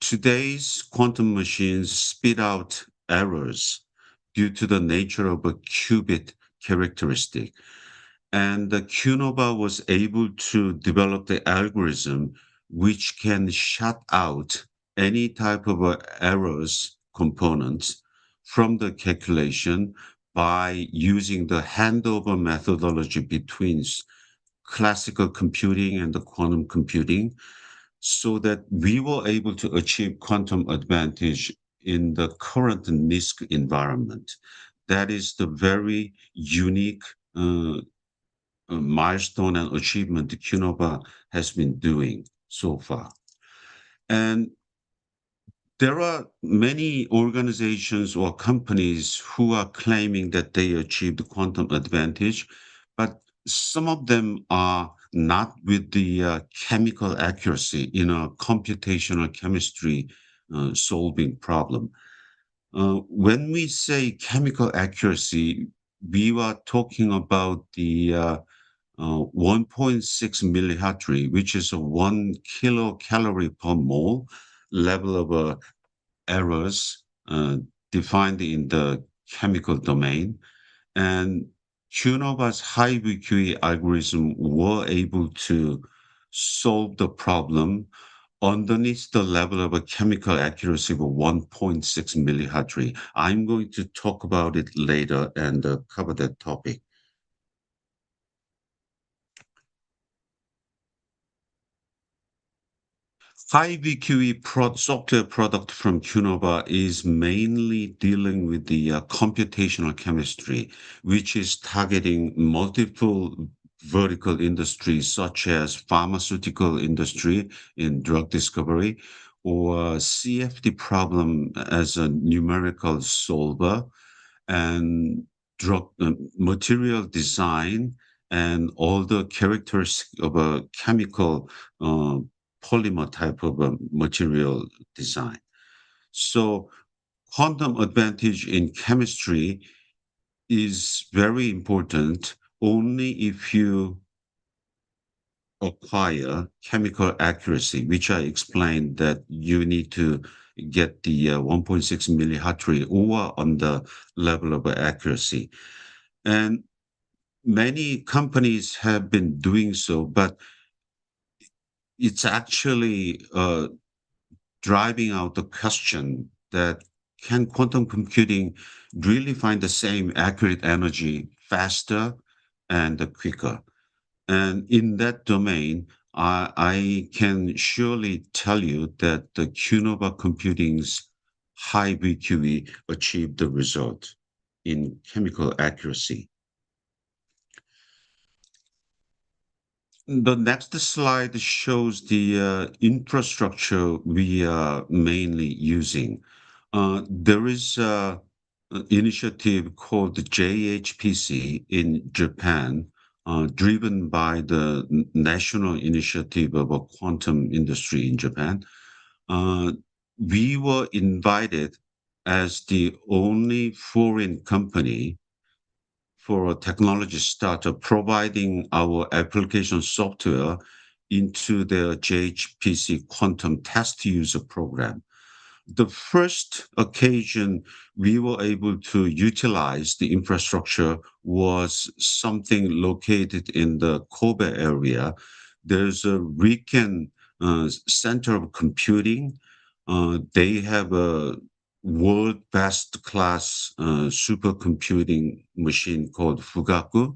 H: today's quantum machines spit out errors due to the nature of a qubit characteristic. And the Qnova was able to develop the algorithm which can shut out any type of errors components from the calculation by using the handover methodology between classical computing and the quantum computing, so that we were able to achieve quantum advantage in the current NISQ environment. That is the very unique milestone and achievement QNOVA has been doing so far. And there are many organizations or companies who are claiming that they achieved quantum advantage, but some of them are not with the chemical accuracy in a computational chemistry solving problem. When we say chemical accuracy, we are talking about the 1.6 millihartry, which is a 1 kilocalorie per mole level of errors defined in the chemical domain. And QNOVA's high VQE algorithm were able to solve the problem underneath the level of a chemical accuracy of 1.6 millihartry. I'm going to talk about it later and cover that topic. High VQE software product from QNOVA is mainly dealing with the computational chemistry, which is targeting multiple vertical industries such as pharmaceutical industry in drug discovery, or CFD problem as a numerical solver, and drug material design, and all the characteristics of a chemical polymer type of a material design. So quantum advantage in chemistry is very important only if you acquire chemical accuracy, which I explained that you need to get the 1.6 millihartry or on the level of accuracy. And many companies have been doing so, but it's actually driving out the question that can quantum computing really find the same accurate energy faster and quicker? And in that domain, I can surely tell you that the QNOVA Computing's high VQE achieved the result in chemical accuracy. The next slide shows the infrastructure we are mainly using. There is an initiative called the JHPC in Japan, driven by the National Initiative of a Quantum Industry in Japan. We were invited as the only foreign company for a technology startup providing our application software into their JHPC quantum test user program. The first occasion we were able to utilize the infrastructure was something located in the Kobe area. There's a RIKEN Center of Computing. They have a world best class supercomputing machine called Fugaku,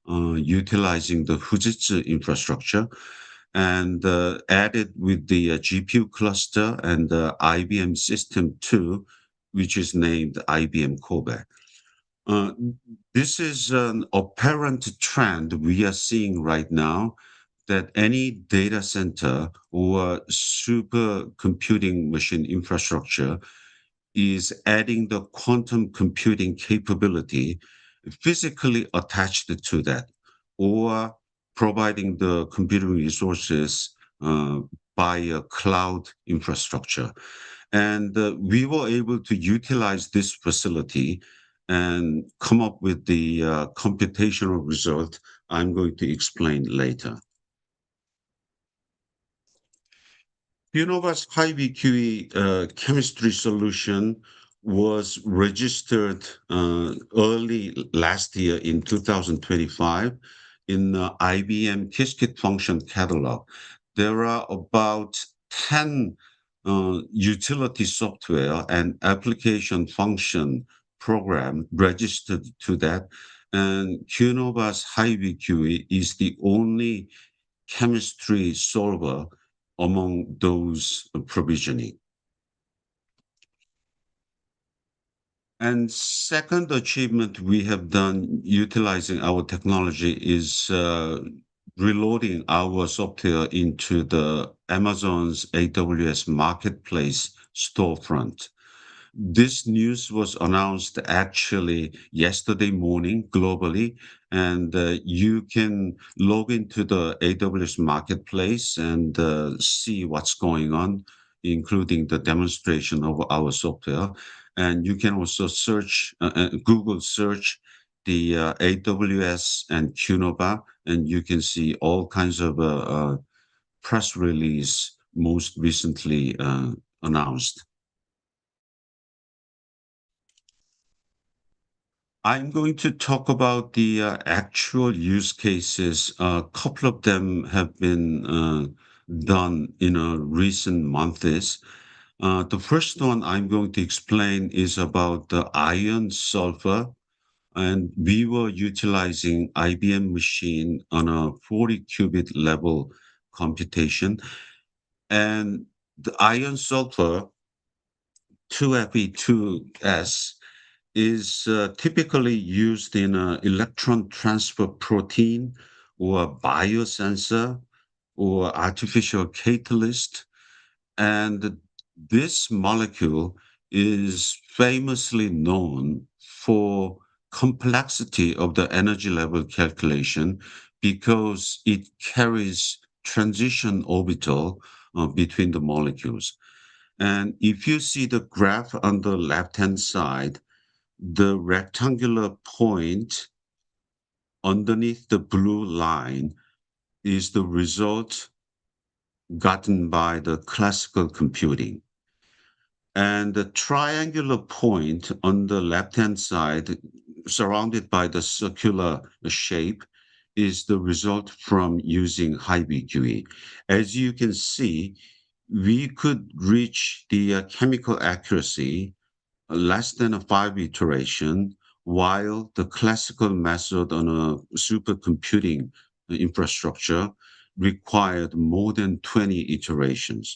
H: utilizing the Fujitsu infrastructure, and added with the GPU cluster and the IBM system 2, which is named IBM Kobe. This is an apparent trend we are seeing right now, that any data center or supercomputing machine infrastructure is adding the quantum computing capability physically attached to that, or providing the computing resources by a cloud infrastructure. And we were able to utilize this facility and come up with the computational result I'm going to explain later. QNOVA's high VQE chemistry solution was registered early last year in 2025 in the IBM Qiskit function catalog. there are about 10 utility software and application function program registered to that. And QNOVA's HiVQE is the only chemistry solver among those provisioning. And second achievement we have done utilizing our technology is reloading our software into the Amazon's AWS Marketplace storefront. This news was announced actually yesterday morning globally, and you can log into the AWS Marketplace and see what's going on, including the demonstration of our software. And you can also search, Google search the AWS and QNOVA, and you can see all kinds of press release most recently announced. I'm going to talk about the actual use cases. A couple of them have been done in a recent months. The first one I'm going to explain is about the ion sulfur. And we were utilizing IBM machine on a 40 qubit level computation. And the ion sulfur 2Fe2S is typically used in an electron transfer protein or biosensor or artificial catalyst. And this molecule is famously known for complexity of the energy level calculation because it carries transition orbital between the molecules. And if you see the graph on the left-hand side, the rectangular point underneath the blue line is the result gotten by the classical computing. And the triangular point on the left-hand side, surrounded by the circular shape, is the result from using HiVQE. As you can see, we could reach the chemical accuracy less than a 5 iteration, while the classical method on a supercomputing infrastructure required more than 20 iterations.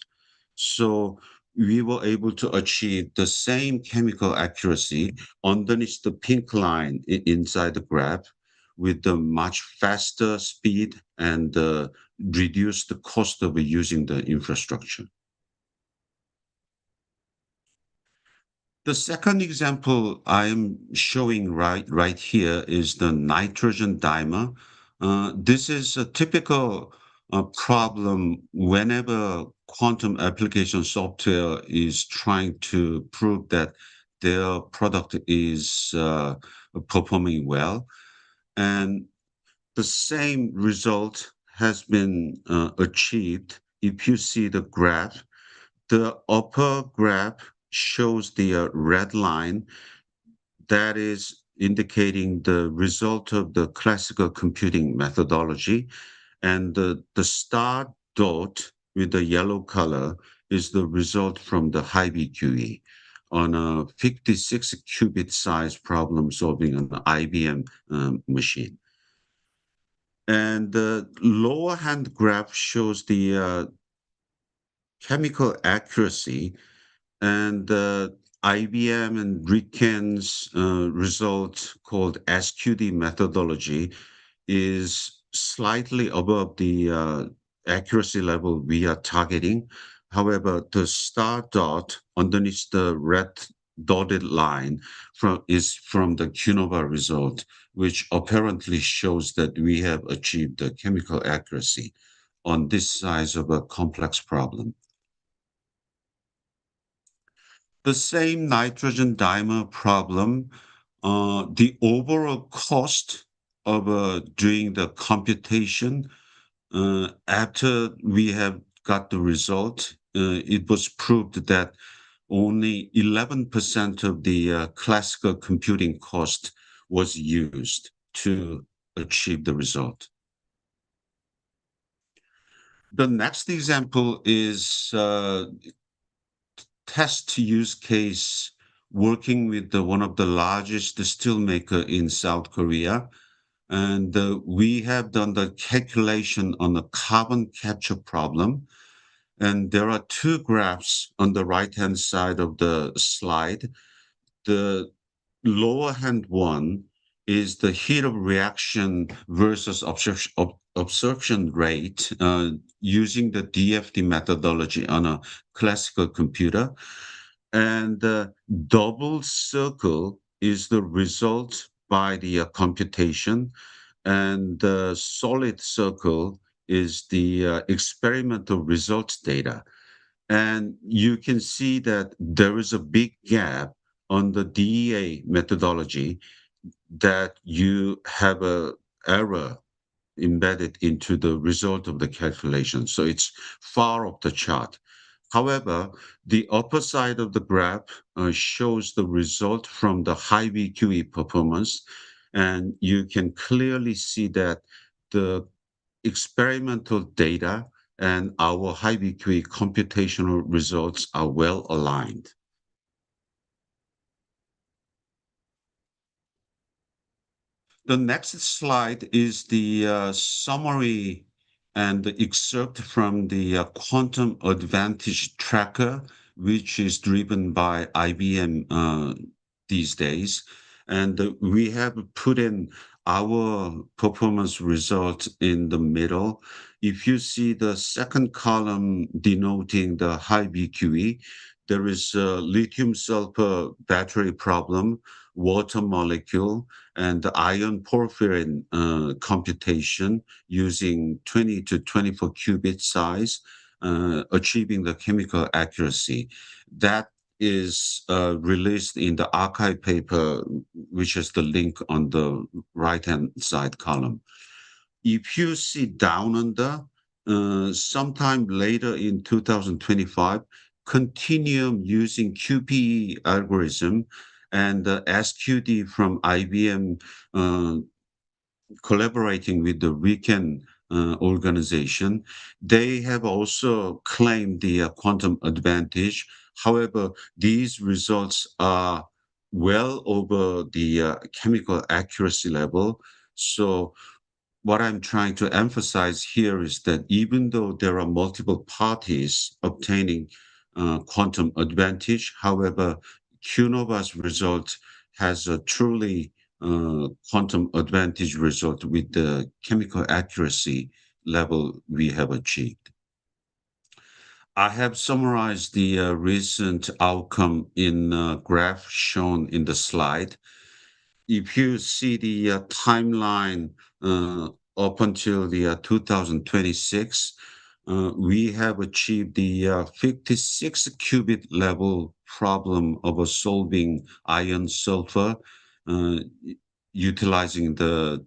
H: So we were able to achieve the same chemical accuracy underneath the pink line inside the graph with the much faster speed and reduce the cost of using the infrastructure. The second example I'm showing right here is the nitrogen dimer. This is a typical problem whenever quantum application software is trying to prove that their product is performing well. And the same result has been achieved if you see the graph. The upper graph shows the red line that is indicating the result of the classical computing methodology. And the star dot with the yellow color is the result from the HiVQE on a 56 qubit size problem solving on the IBM machine. And the lower hand graph shows the chemical accuracy, and IBM and RIKEN's result called SQD methodology is slightly above the accuracy level we are targeting. However, the star dot underneath the red dotted line is from the QNOVA result, which apparently shows that we have achieved the chemical accuracy on this size of a complex problem. The same nitrogen dimer problem, the overall cost of doing the computation after we have got the result, it was proved that only 11% of the classical computing cost was used to achieve the result. The next example is test use case working with one of the largest steel maker in South Korea. And we have done the calculation on the carbon capture problem. And there are two graphs on the right-hand side of the slide. The lower hand one is the heat of reaction versus absorption rate using the DFT methodology on a classical computer. And the double circle is the result by the computation. And the solid circle is the experimental results data. And you can see that there is a big gap on the DEA methodology that you have a error embedded into the result of the calculation. So it's far off the chart. However, the upper side of the graph shows the result from the high VQE performance. And you can clearly see that the experimental data and our high VQE computational results are well aligned. The next slide is the summary and the excerpt from the quantum advantage tracker, which is driven by IBM these days. And we have put in our performance result in the middle. If you see the second column denoting the high VQE, there is a lithium sulfur battery problem, water molecule, and the iron porphyrin computation using 20 to 24 qubit size, achieving the chemical accuracy. That is released in the archive paper, which is the link on the right-hand side column. If you see down under, sometime later in 2025, Continuum using QPE algorithm and the SQD from IBM collaborating with the Weekend organization, they have also claimed the quantum advantage. However, these results are well over the chemical accuracy level. So what I'm trying to emphasize here is that even though there are multiple parties obtaining quantum advantage, however, QNOVA's result has a truly quantum advantage result with the chemical accuracy level we have achieved. I have summarized the recent outcome in a graph shown in the slide. If you see the timeline up until the 2026, we have achieved the 56 qubit level problem of solving iron sulfur utilizing the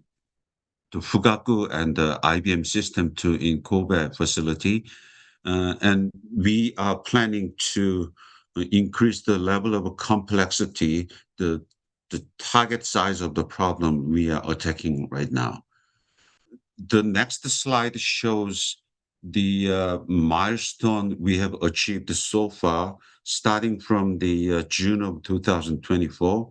H: Fugaku and the IBM system in Kobe facility. And we are planning to increase the level of complexity, the target size of the problem we are attacking right now. The next slide shows the milestone we have achieved so far, starting from the June of 2024,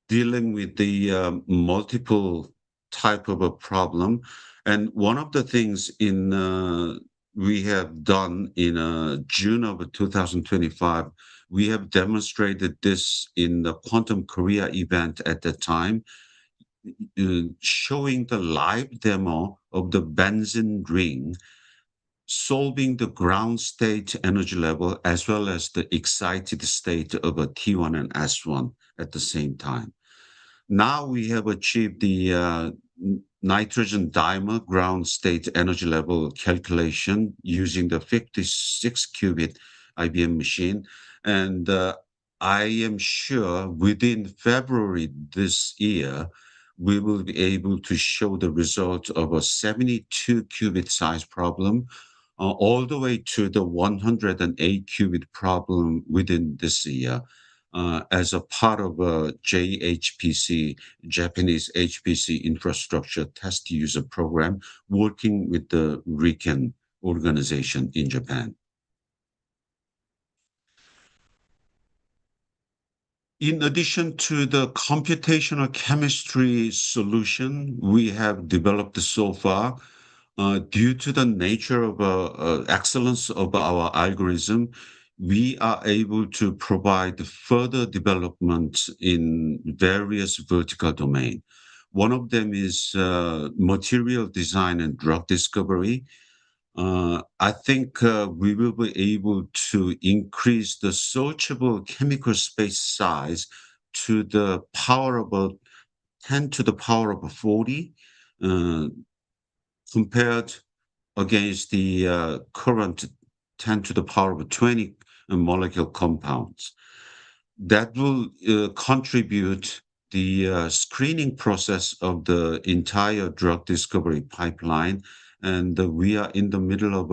H: dealing with the multiple type of a problem. And one of the things we have done in June of 2025, we have demonstrated this in the Quantum Korea event at the time, showing the live demo of the benzene ring, solving the ground state energy level as well as the excited state of a T1 and S1 at the same time. Now we have achieved the nitrogen dimer ground state energy level calculation using the 56 qubit IBM machine. And I am sure within February this year, we will be able to show the result of a 72 qubit size problem all the way to the 108 qubit problem within this year. as a part of a JHPC, Japanese HPC Infrastructure Test User Program, working with the RIKEN organization in Japan. In addition to the computational chemistry solution we have developed so far, due to the nature of excellence of our algorithm, we are able to provide further development in various vertical domains. One of them is material design and drug discovery. I think we will be able to increase the searchable chemical space size to the power of 10 to the power of 40, compared against the current 10 to the power of 20 molecular compounds. That will contribute the screening process of the entire drug discovery pipeline. And we are in the middle of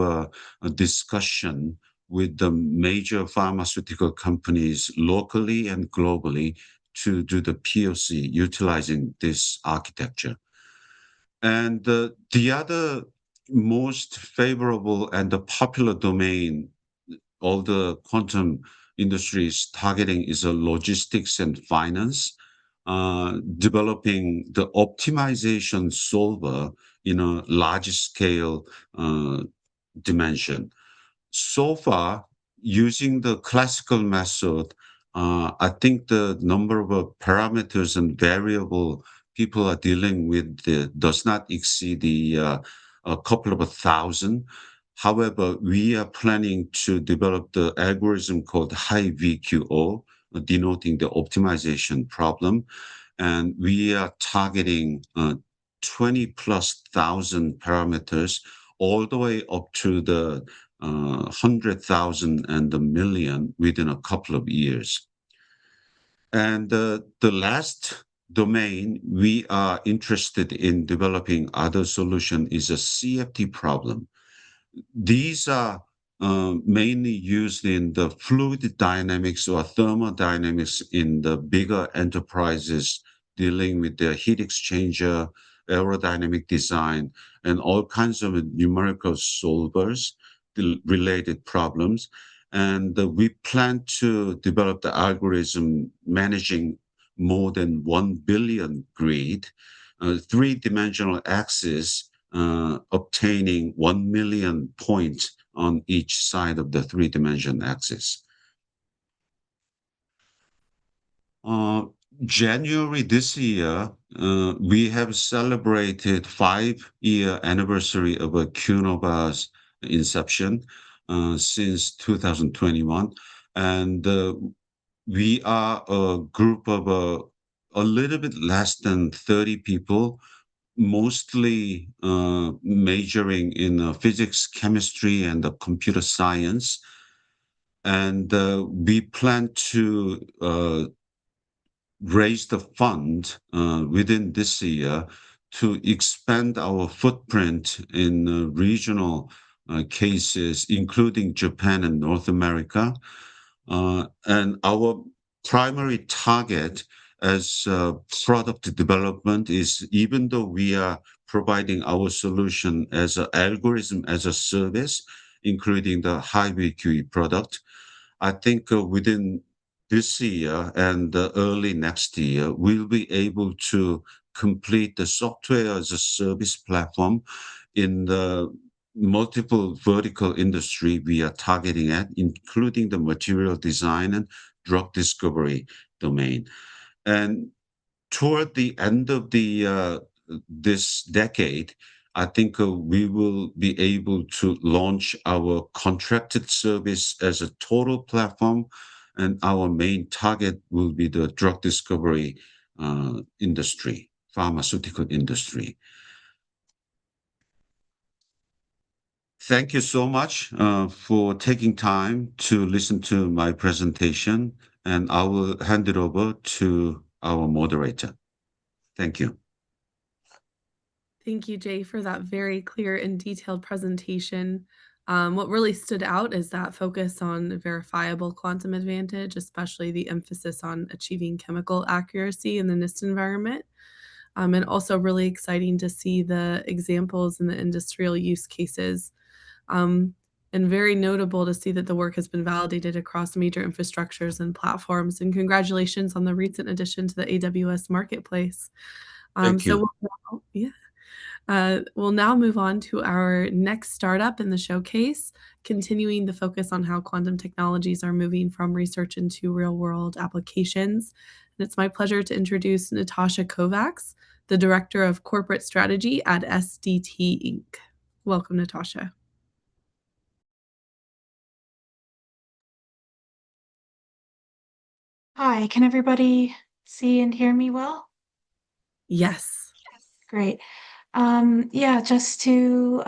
H: a discussion with the major pharmaceutical companies locally and globally to do the POC utilizing this architecture. And the other most favorable and the popular domain all the quantum industry is targeting is a logistics and finance, developing the optimization solver in a large scale dimension. So far, using the classical method, I think the number of parameters and variable people are dealing with does not exceed a couple of 1,000. However, we are planning to develop the algorithm called high VQO, denoting the optimization problem. And we are targeting 20 plus thousand parameters all the way up to the 100,000 and a million within a couple of years. And the last domain we are interested in developing other solution is a CFD problem. These are mainly used in the fluid dynamics or thermodynamics in the bigger enterprises dealing with the heat exchanger, aerodynamic design, and all kinds of numerical solvers related problems. And we plan to develop the algorithm managing more than 1 billion grid, three-dimensional axis, obtaining 1 million points on each side of the three-dimensional axis. January this year, we have celebrated 5-year anniversary of QNOVA's inception since 2021. And we are a group of a little bit less than 30 people, mostly majoring in physics, chemistry, and computer science. And we plan to raise the fund within this year to expand our footprint in regional cases, including Japan and North America. And our primary target as product development is, even though we are providing our solution as an algorithm as a service, including the high VQE product, I think within this year and early next year, we'll be able to complete the software as a service platform in the multiple vertical industry we are targeting at, including the material design and drug discovery domain. And toward the end of this decade, I think we will be able to launch our contracted service as a total platform, and our main target will be the drug discovery industry, pharmaceutical industry. Thank you so much for taking time to listen to my presentation, and I will hand it over to our moderator. Thank you.
B: Thank you, Jay, for that very clear and detailed presentation. What really stood out is that focus on verifiable quantum advantage, especially the emphasis on achieving chemical accuracy in the NIST environment. And also really exciting to see the examples in the industrial use cases. And very notable to see that the work has been validated across major infrastructures and platforms. And congratulations on the recent addition to the AWS Marketplace.
H: Thank you.
B: We'll now move on to our next startup in the showcase, continuing the focus on how quantum technologies are moving from research into real-world applications. And it's my pleasure to introduce Natasha Kovacs, the Director of Corporate Strategy at SDT Inc. Welcome, Natasha.
I: Hi, can everybody see and hear me well?
B: Yes.
I: Great. Just to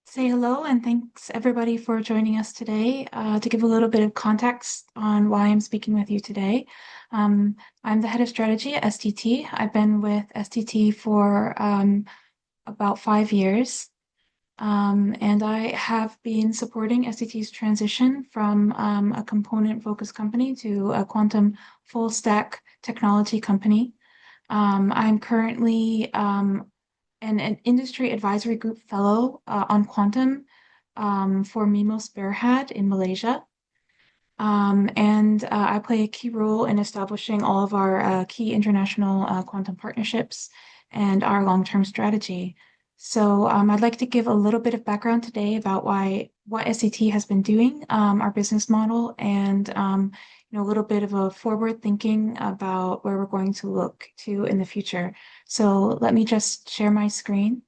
I: say hello and thanks everybody for joining us today. To give a little bit of context on why I'm speaking with you today. I'm the head of strategy at SDT. I've been with SDT for about 5 years. And I have been supporting SDT's transition from a component-focused company to a quantum full-stack technology company. I'm currently an industry advisory group fellow on quantum for Mimos Berhad in Malaysia. I play a key role in establishing all of our key international quantum partnerships and our long-term strategy. So I'd like to give a little bit of background today about what SDT has been doing, our business model, and a little bit of a forward thinking about where we're going to look to in the future. So let me just share my screen.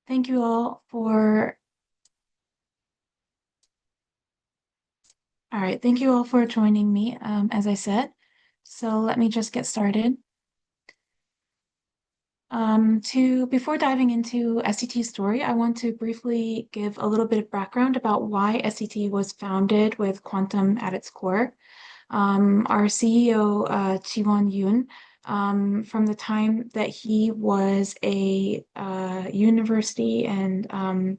I: Thank you all for thank you all for joining me, as I said. So let me just get started. Before diving into SDT's story, I want to briefly give a little bit of background about why SDT was founded with quantum at its core. Our CEO, Jiwon Yoon, from the time that he was a university and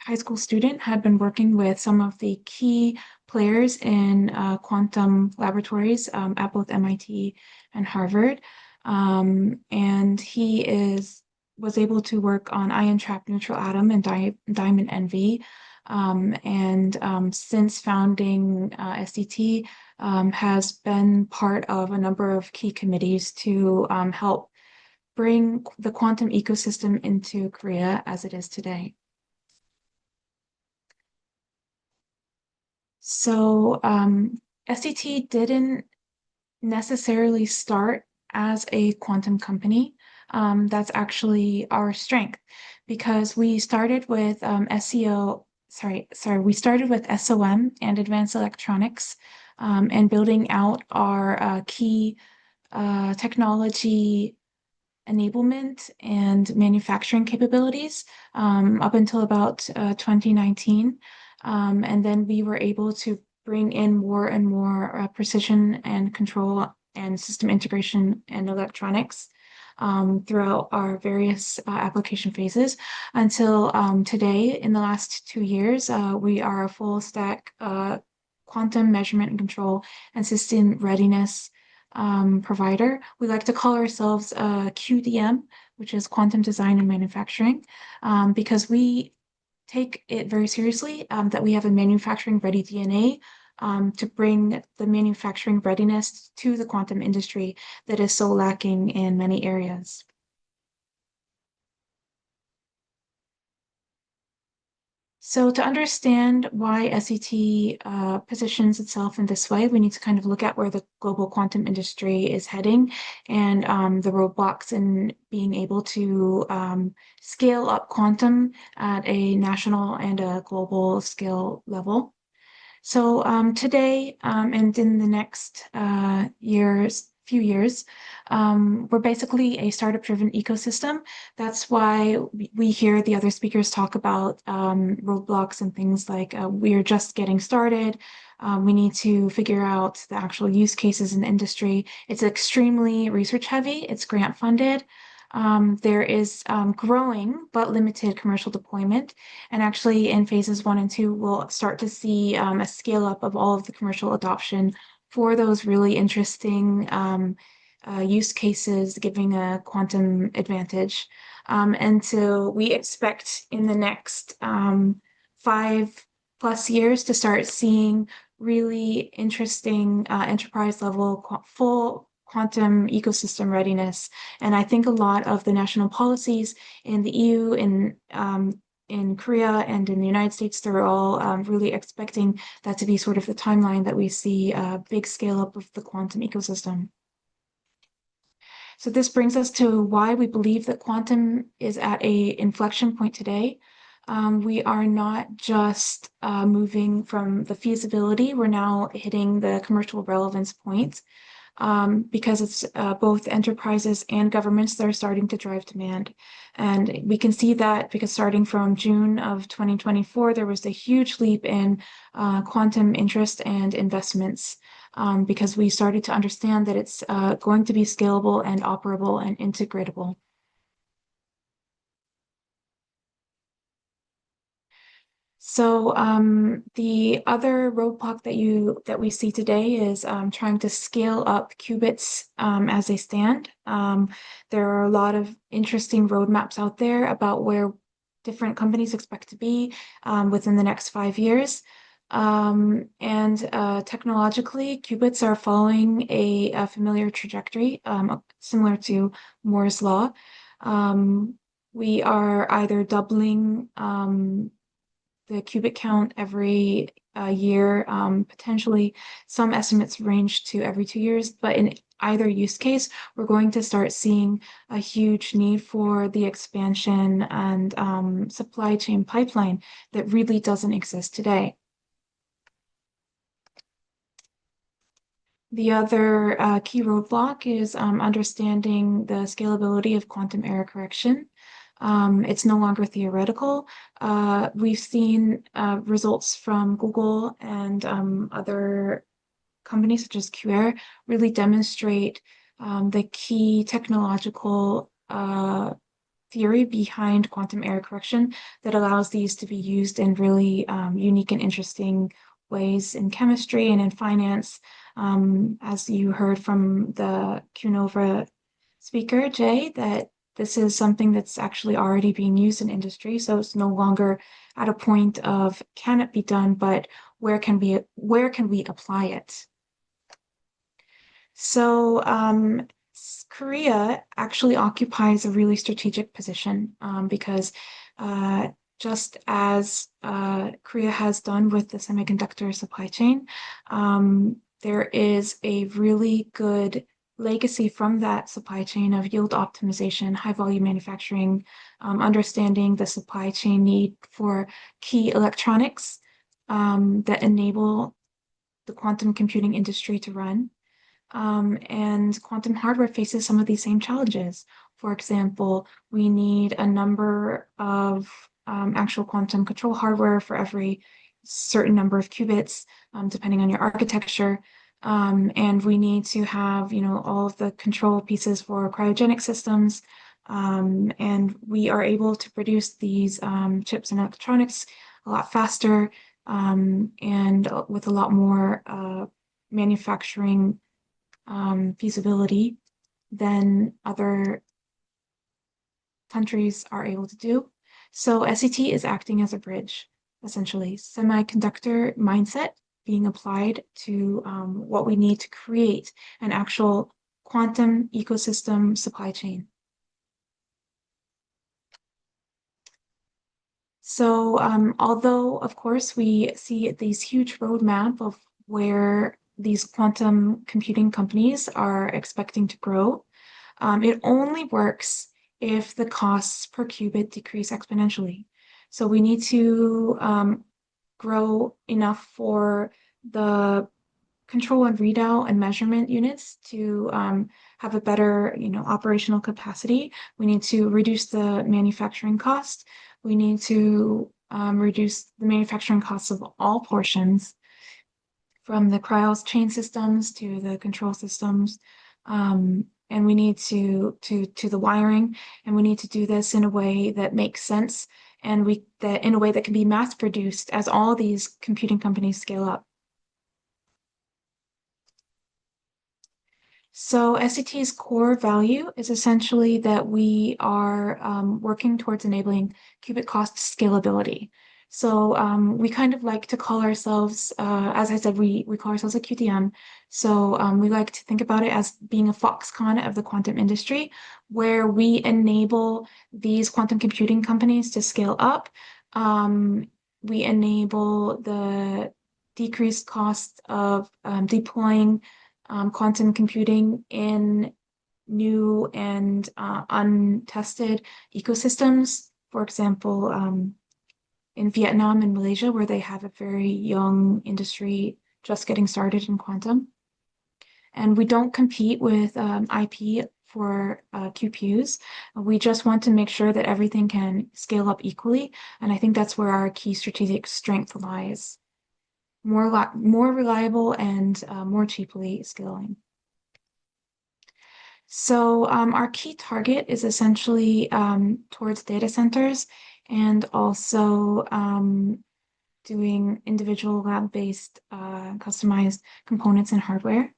I: high school student, had been working with some of the key players in quantum laboratories at both MIT and Harvard. And he was able to work on ion trap neutral atom and diamond envy. Since founding SDT, has been part of a number of key committees to help bring the quantum ecosystem into Korea as it is today. So SDT didn't necessarily start as a quantum company. That's actually our strength, because we started with we started with SOM and advanced electronics, and building out our key technology enablement and manufacturing capabilities up until about 2019. And then we were able to bring in more and more precision and control and system integration and electronics throughout our various application phases until today. In the last 2 years, we are a full stack quantum measurement and control and system readiness provider. We like to call ourselves QDM, which is quantum design and manufacturing, because we take it very seriously that we have a manufacturing ready DNA to bring the manufacturing readiness to the quantum industry that is so lacking in many areas. So to understand why SDT positions itself in this way, we need to kind of look at where the global quantum industry is heading and the roadblocks in being able to scale up quantum at a national and a global scale level. So today and in the next few years. We're basically a startup-driven ecosystem. That's why we hear the other speakers talk about roadblocks and things like we're just getting started. We need to figure out the actual use cases in the industry. It's extremely research heavy. It's grant funded. There is growing but limited commercial deployment. And actually in phases 1 and 2, we'll start to see a scale up of all of the commercial adoption for those really interesting use cases giving a quantum advantage. And so we expect in the next 5+ years to start seeing really interesting enterprise level full quantum ecosystem readiness. And I think a lot of the national policies in the EU, in Korea, and in the United States, they're all really expecting that to be sort of the timeline that we see a big scale up of the quantum ecosystem. So this brings us to why we believe that quantum is at a inflection point today. We are not just moving from the feasibility, we're now hitting the commercial relevance point. Because it's both enterprises and governments that are starting to drive demand. And we can see that because starting from June of 2024, there was a huge leap in quantum interest and investments because we started to understand that it's going to be scalable and operable and integratable. So the other roadblock that we see today is trying to scale up qubits as they stand. There are a lot of interesting roadmaps out there about where different companies expect to be within the next 5 years. And technologically, qubits are following a familiar trajectory similar to Moore's law. We are either doubling the qubit count every year, potentially some estimates range to every 2 years, but in either use case, we're going to start seeing a huge need for the expansion and supply chain pipeline that really doesn't exist today. The other key roadblock is understanding the scalability of quantum error correction. It's no longer theoretical. We've seen results from Google and other companies such as QR really demonstrate the key technological theory behind quantum error correction that allows these to be used in really unique and interesting ways in chemistry and in finance. As you heard from the QNOVA speaker, Jay, that this is something that's actually already being used in industry. So it's no longer at a point of can it be done, but where can we apply it? So Korea actually occupies a really strategic position because just as Korea has done with the semiconductor supply chain, there is a really good legacy from that supply chain of yield optimization, high volume manufacturing, understanding the supply chain need for key electronics that enable the quantum computing industry to run. And quantum hardware faces some of these same challenges. For example, we need a number of actual quantum control hardware for every certain number of qubits, depending on your architecture. And we need to have, all of the control pieces for cryogenic systems. And we are able to produce these chips and electronics a lot faster and with a lot more manufacturing feasibility than other countries are able to do. So SET is acting as a bridge, essentially, semiconductor mindset being applied to what we need to create an actual quantum ecosystem supply chain. So although, of course, we see these huge roadmap of where these quantum computing companies are expecting to grow, it only works if the costs per qubit decrease exponentially. So we need to grow enough for the control and readout and measurement units to have a better, operational capacity. We need to reduce the manufacturing cost. We need to reduce the manufacturing costs of all portions, from the cryos chain systems to the control systems. And we need to the wiring, and we need to do this in a way that makes sense, and in a way that can be mass produced as all these computing companies scale up. So SCT's core value is essentially that we are working towards enabling qubit cost scalability. So we kind of like to call ourselves, as I said, we call ourselves a QTM. So we like to think about it as being a Foxconn of the quantum industry, where we enable these quantum computing companies to scale up. We enable the decreased cost of deploying quantum computing in new and untested ecosystems. For example, in Vietnam and Malaysia, where they have a very young industry just getting started in quantum. And we don't compete with IP for QPUs. We just want to make sure that everything can scale up equally. And I think that's where our key strategic strength lies. More reliable and more cheaply scaling. So our key target is essentially towards data centers, and also doing individual lab-based customized components and hardware.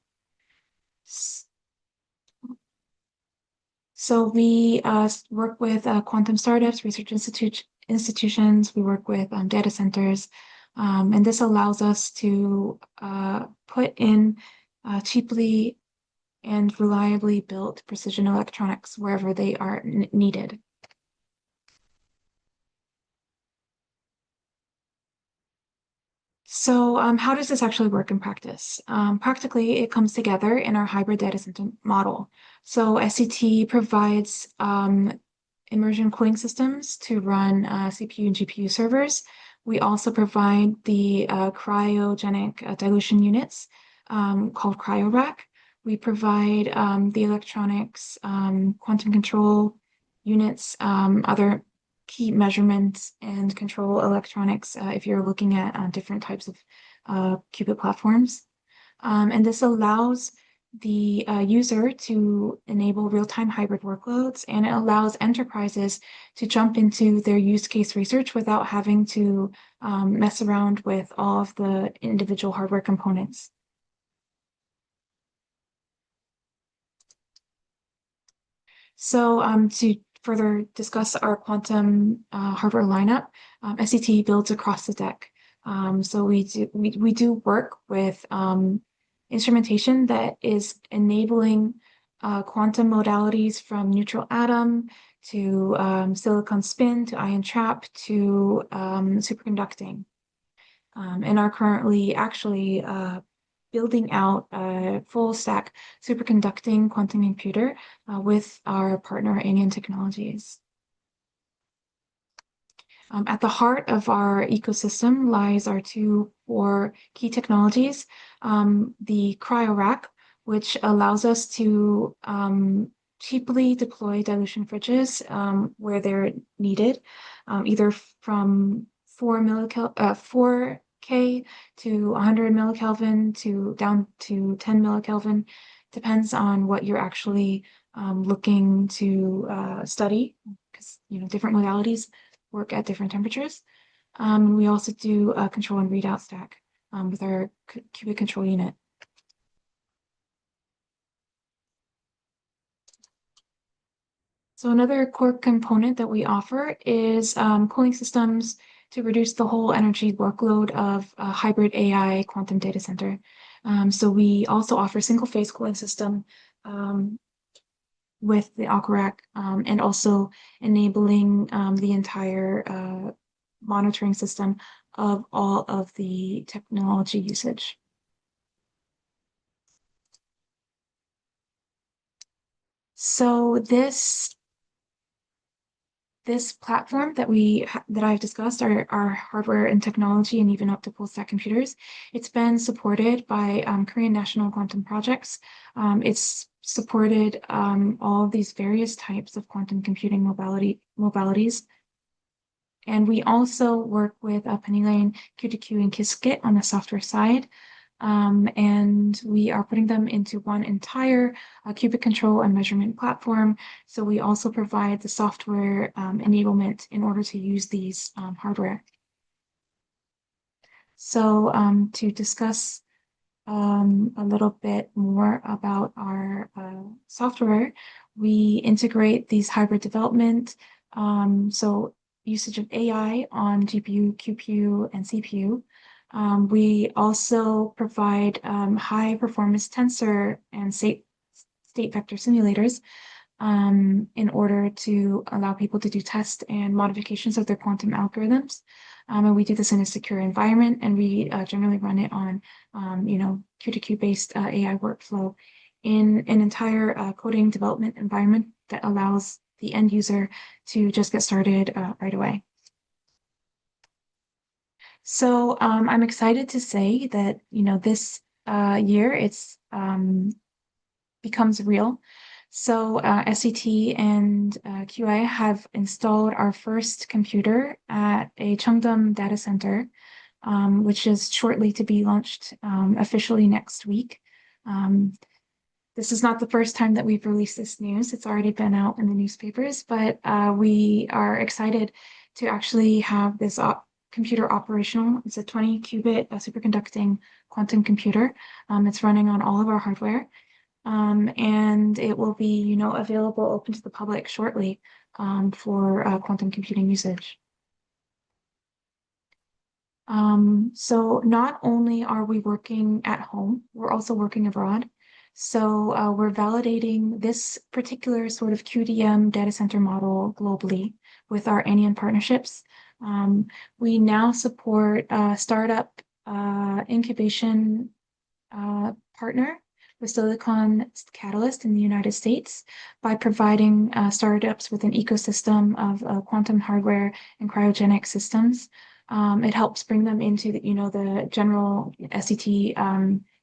I: So we work with quantum startups, research institutions. We work with data centers. And this allows us to put in cheaply and reliably built precision electronics wherever they are needed. So how does this actually work in practice? Practically, it comes together in our hybrid data center model. So SCT provides immersion cooling systems to run CPU and GPU servers. We also provide the cryogenic dilution units called cryorack. We provide the electronics, quantum control units, other key measurements and control electronics if you're looking at different types of qubit platforms. And this allows the user to enable real-time hybrid workloads, and it allows enterprises to jump into their use case research without having to mess around with all of the individual hardware components. So to further discuss our quantum hardware lineup, SCT builds across the deck. So we do work with instrumentation that is enabling quantum modalities from neutral atom to silicon spin to ion trap to superconducting, and are currently actually building out a full stack superconducting quantum computer with our partner Anion Technologies. At the heart of our ecosystem lies our two core key technologies, the cryorack, which allows us to cheaply deploy dilution fridges where they're needed, either from 4K to 100 millikelvin to down to 10 millikelvin, depends on what you're actually looking to study, because different modalities work at different temperatures. We also do a control and readout stack with our qubit control unit. So another core component that we offer is cooling systems to reduce the whole energy workload of a hybrid AI quantum data center. So we also offer single-phase cooling system with the Aquarack, and also enabling the entire monitoring system of all of the technology usage. So this this platform that I've discussed, our hardware and technology and even up to full stack computers, it's been supported by Korean national quantum projects. It's supported all of these various types of quantum computing modalities. And we also work with Pennyline, Q2Q, and Qiskit on the software side. And we are putting them into one entire qubit control and measurement platform. So we also provide the software enablement in order to use these hardware. So to discuss a little bit more about our software, we integrate these hybrid development. So usage of AI on GPU, QPU, and CPU. We also provide high performance tensor and state vector simulators in order to allow people to do tests and modifications of their quantum algorithms. And we do this in a secure environment, and we generally run it on, Q2Q based AI workflow in an entire coding development environment that allows the end user to just get started right away. So I'm excited to say that, this year it's becomes real. So SET and QI have installed our first computer at a Cheongdam data center, which is shortly to be launched officially next week. This is not the first time that we've released this news. It's already been out in the newspapers, but we are excited to actually have this computer operational. It's a 20 qubit superconducting quantum computer. It's running on all of our hardware. And it will be, available open to the public shortly for quantum computing usage. So not only are we working at home, we're also working abroad. So we're validating this particular sort of QDM data center model globally with our Anion partnerships. We now support a startup incubation partner with Silicon Catalyst in the United States by providing startups with an ecosystem of quantum hardware and cryogenic systems. It helps bring them into the general SET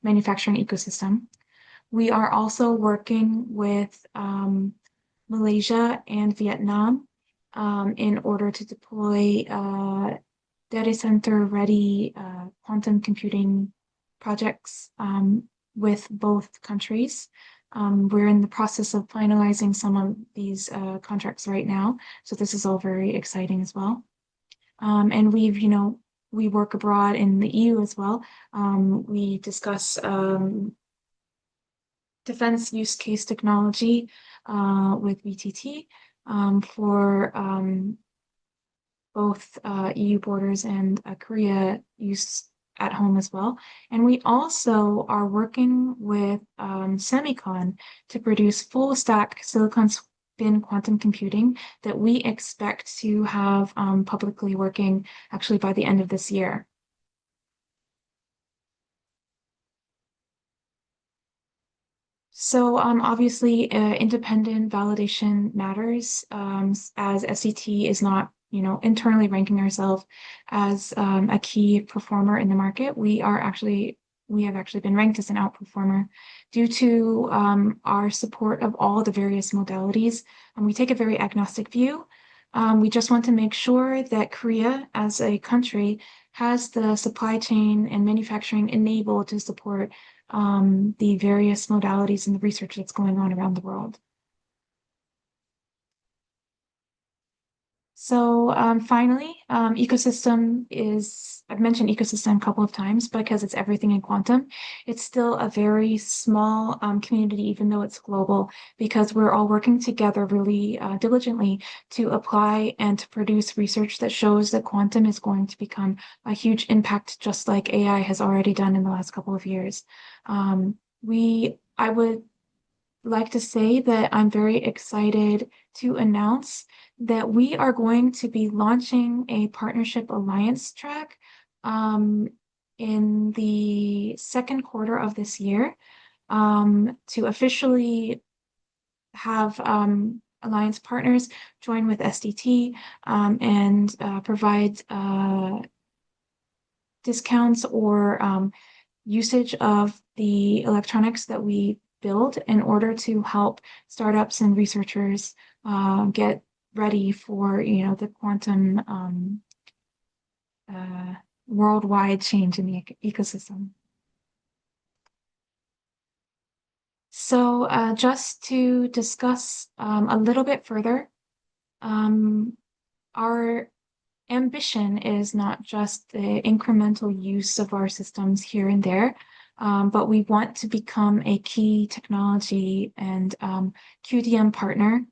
I: manufacturing ecosystem. We are also working with Malaysia and Vietnam in order to deploy data center ready quantum computing projects with both countries. We're in the process of finalizing some of these contracts right now. So this is all very exciting as well. And we work abroad in the EU as well. We discuss defense use case technology with VTT for both EU borders and Korea use at home as well. And we also are working with Semicon to produce full stack silicon spin quantum computing that we expect to have publicly working actually by the end of this year. So obviously independent validation matters as SET is not internally ranking ourselves as a key performer in the market. We have actually been ranked as an outperformer due to our support of all the various modalities. And we take a very agnostic view. We just want to make sure that Korea as a country has the supply chain and manufacturing enabled to support the various modalities and the research that's going on around the world. So finally, ecosystem is, I've mentioned ecosystem a couple of times because it's everything in quantum. It's still a very small community, even though it's global, because we're all working together really diligently to apply and to produce research that shows that quantum is going to become a huge impact, just like AI has already done in the last couple of years. I would like to say that I'm very excited to announce that we are going to be launching a partnership alliance track in the second quarter of this year to officially have alliance partners join with SDT and provide discounts or usage of the electronics that we build in order to help startups and researchers get ready for the quantum worldwide change in the ecosystem. So just to discuss a little bit further, our ambition is not just the incremental use of our systems here and there, but we want to become a key technology and QDM partner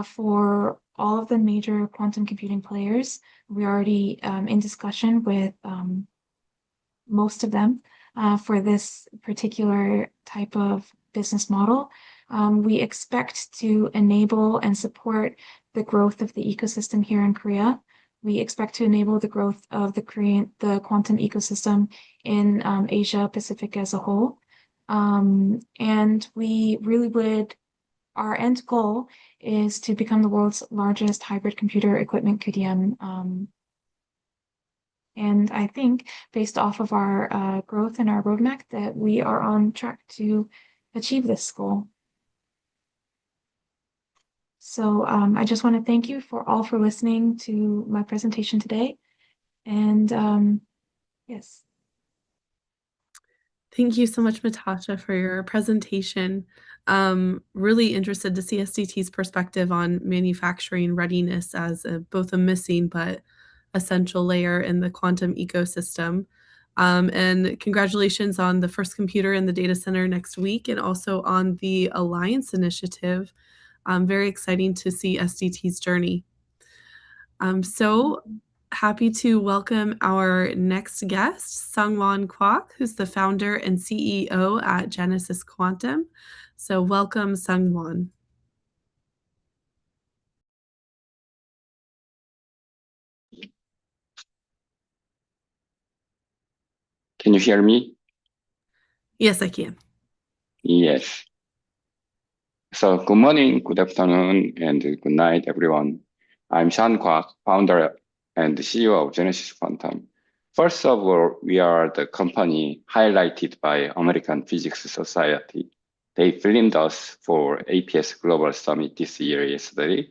I: for all of the major quantum computing players. We're already in discussion with most of them for this particular type of business model. We expect to enable and support the growth of the ecosystem here in Korea. We expect to enable the growth of the quantum ecosystem in Asia Pacific as a whole. And we really our end goal is to become the world's largest hybrid computer equipment QDM. And I think based off of our growth and our roadmap that we are on track to achieve this goal. So I just want to thank you all for listening to my presentation today. And yes.
B: Thank you so much, Natasha, for your presentation. Really interested to see SDT's perspective on manufacturing readiness as both a missing but essential layer in the quantum ecosystem. And congratulations on the first computer in the data center next week and also on the Alliance initiative. Very exciting to see SDT's journey. So happy to welcome our next guest, Sungwon Kwok, who's the founder and CEO at Genesis Quantum. So welcome, Sungwon.
J: Can you hear me?
B: Yes, I can.
J: Yes. So good morning, good afternoon, and good night, everyone. I'm Sean Kwok, founder and CEO of Genesis Quantum. First of all, we are the company highlighted by American Physics Society. They filmed us for APS Global Summit this year yesterday,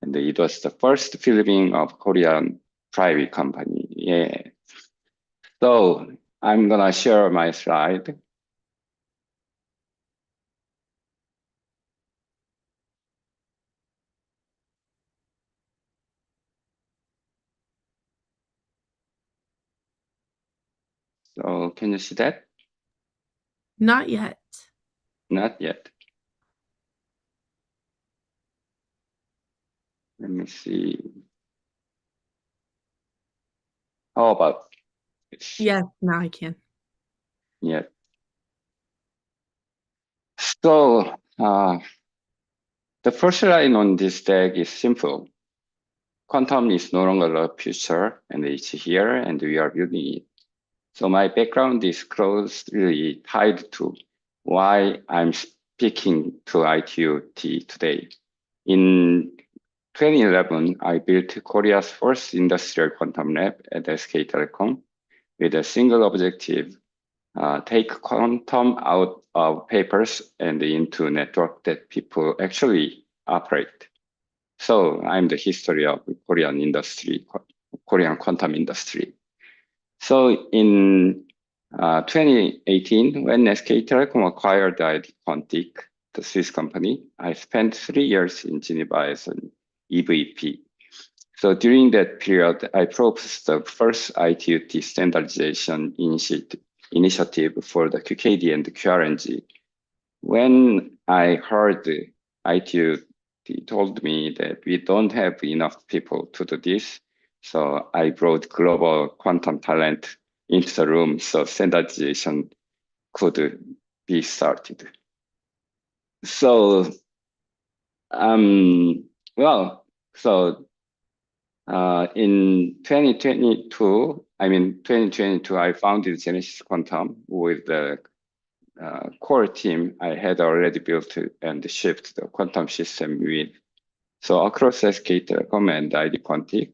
J: and it was the first filming of Korean private company. Yeah. So I'm gonna share my slide. So can you see that?
B: Not yet.
J: Not yet. Let me see. How about this?
B: Yes, now I can.
J: Yeah. So the first line on this deck is simple. Quantum is no longer the future, and it's here, and we are building it. So my background is closely tied to why I'm speaking to ITUT today. In 2011, I built Korea's first industrial quantum lab at SK Telecom with a single objective: take quantum out of papers and into network that people actually operate. So I'm the history of Korean industry, Korean quantum industry. So in 2018, when SK Telecom acquired ID Quantic, the Swiss company, I spent 3 years in Geneva as an EVP. So during that period, I proposed the first ITUT standardization initiative for the QKD and the QRNG. When I heard ITUT told me that we don't have enough people to do this, so I brought global quantum talent into the room so standardization could be started. So, in 2022, I founded Genesis Quantum with the core team I had already built and shipped the quantum system with So across SK Telecom and ID Quantic,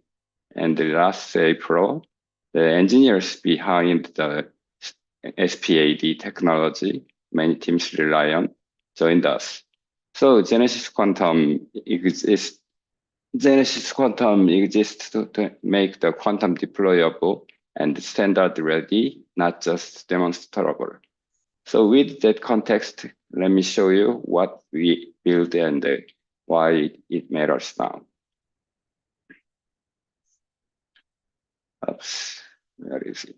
J: and last April, the engineers behind the SPAD technology, many teams rely on, joined us. So Genesis Quantum exists to make the quantum deployable and standard ready, not just demonstrable. So with that context, let me show you what we built and why it matters now. Oops, where is it?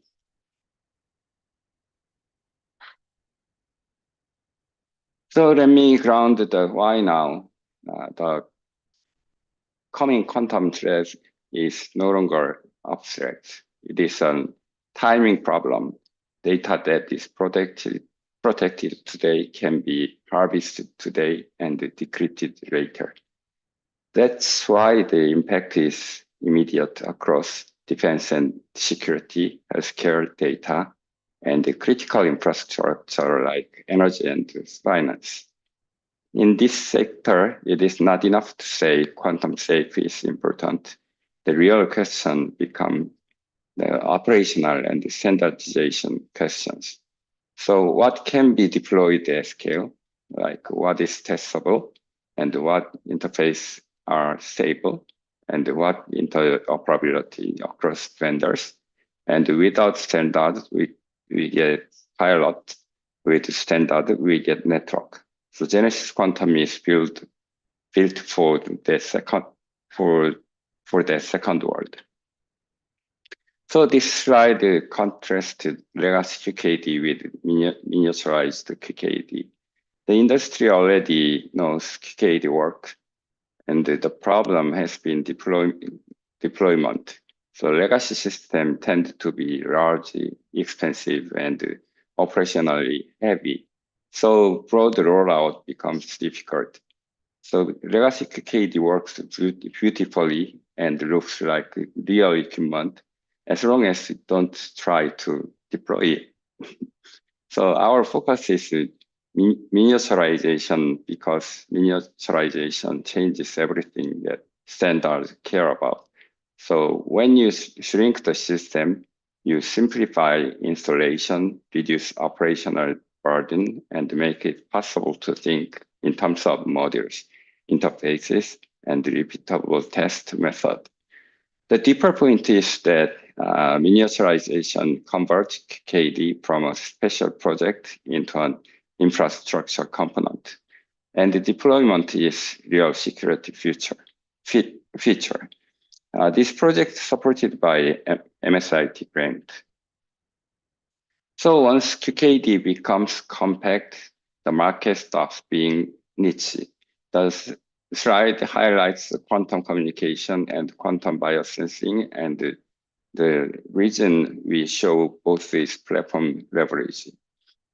J: So let me ground the why now. The coming quantum threat is no longer abstract. It is a timing problem. Data that is protected today can be harvested today and decrypted later. That's why the impact is immediate across defense and security, healthcare data, and the critical infrastructure like energy and finance. In this sector, it is not enough to say quantum safe is important. The real question becomes the operational and the standardization questions. So what can be deployed at scale? Like what is testable and what interface are stable and what interoperability across vendors. And without standards, we get pilot. With standard, we get network. So Genesis Quantum is built for the second world. So this slide contrasted legacy QKD with miniaturized QKD. The industry already knows QKD work, and the problem has been deployment. So legacy systems tend to be large, expensive, and operationally heavy. So broad rollout becomes difficult. So legacy QKD works beautifully and looks like real equipment as long as you don't try to deploy it. So our focus is miniaturization because miniaturization changes everything that standards care about. So when you shrink the system, you simplify installation, reduce operational burden, and make it possible to think in terms of modules, interfaces, and repeatable test method. The deeper point is that miniaturization converts KD from a special project into an infrastructure component. And the deployment is real security feature. This project is supported by MSIT grant. So once QKD becomes compact, the market stops being niche. The slide highlights the quantum communication and quantum biosensing, and the reason we show both is platform leverage.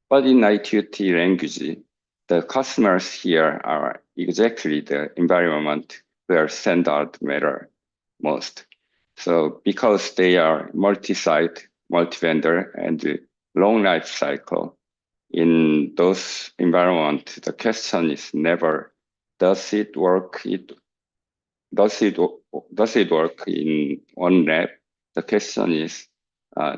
J: But in ITUT language, the customers here are exactly the environment where standards matter most. So because they are multi-site, multi-vendor, and long life cycle, in those environments, the question is never, does it work in one lab? The question is,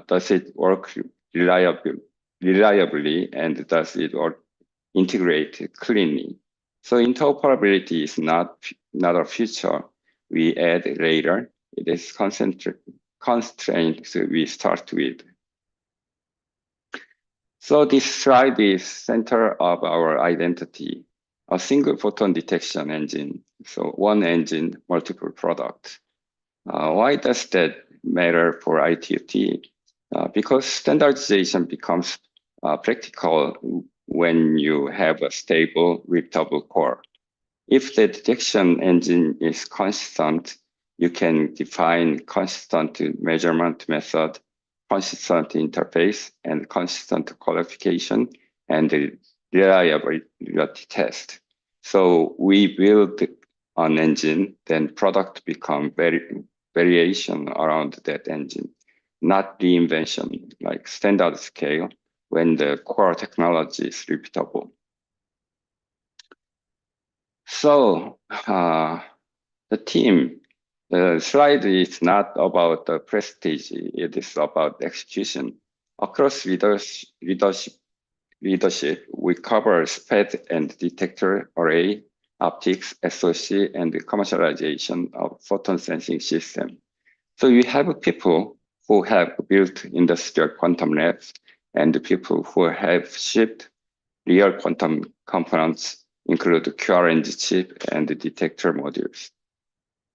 J: does it work reliably, and does it integrate cleanly? So interoperability is not a feature we add later. It is constraint we start with. So this slide is center of our identity, a single photon detection engine. So one engine, multiple products. Why does that matter for ITUT? Because standardization becomes practical when you have a stable, repeatable core. If the detection engine is consistent, you can define consistent measurement method, consistent interface, and consistent qualification, and reliability test. So we build an engine, then product become variation around that engine, not reinvention, like standard scale when the core technology is repeatable. So the team, the slide is not about the prestige, it is about execution. Across leadership, we cover SPAD and detector array, optics, SoC, and the commercialization of photon sensing system. So you have people who have built industrial quantum labs and people who have shipped real quantum components, include QRNG chip and detector modules.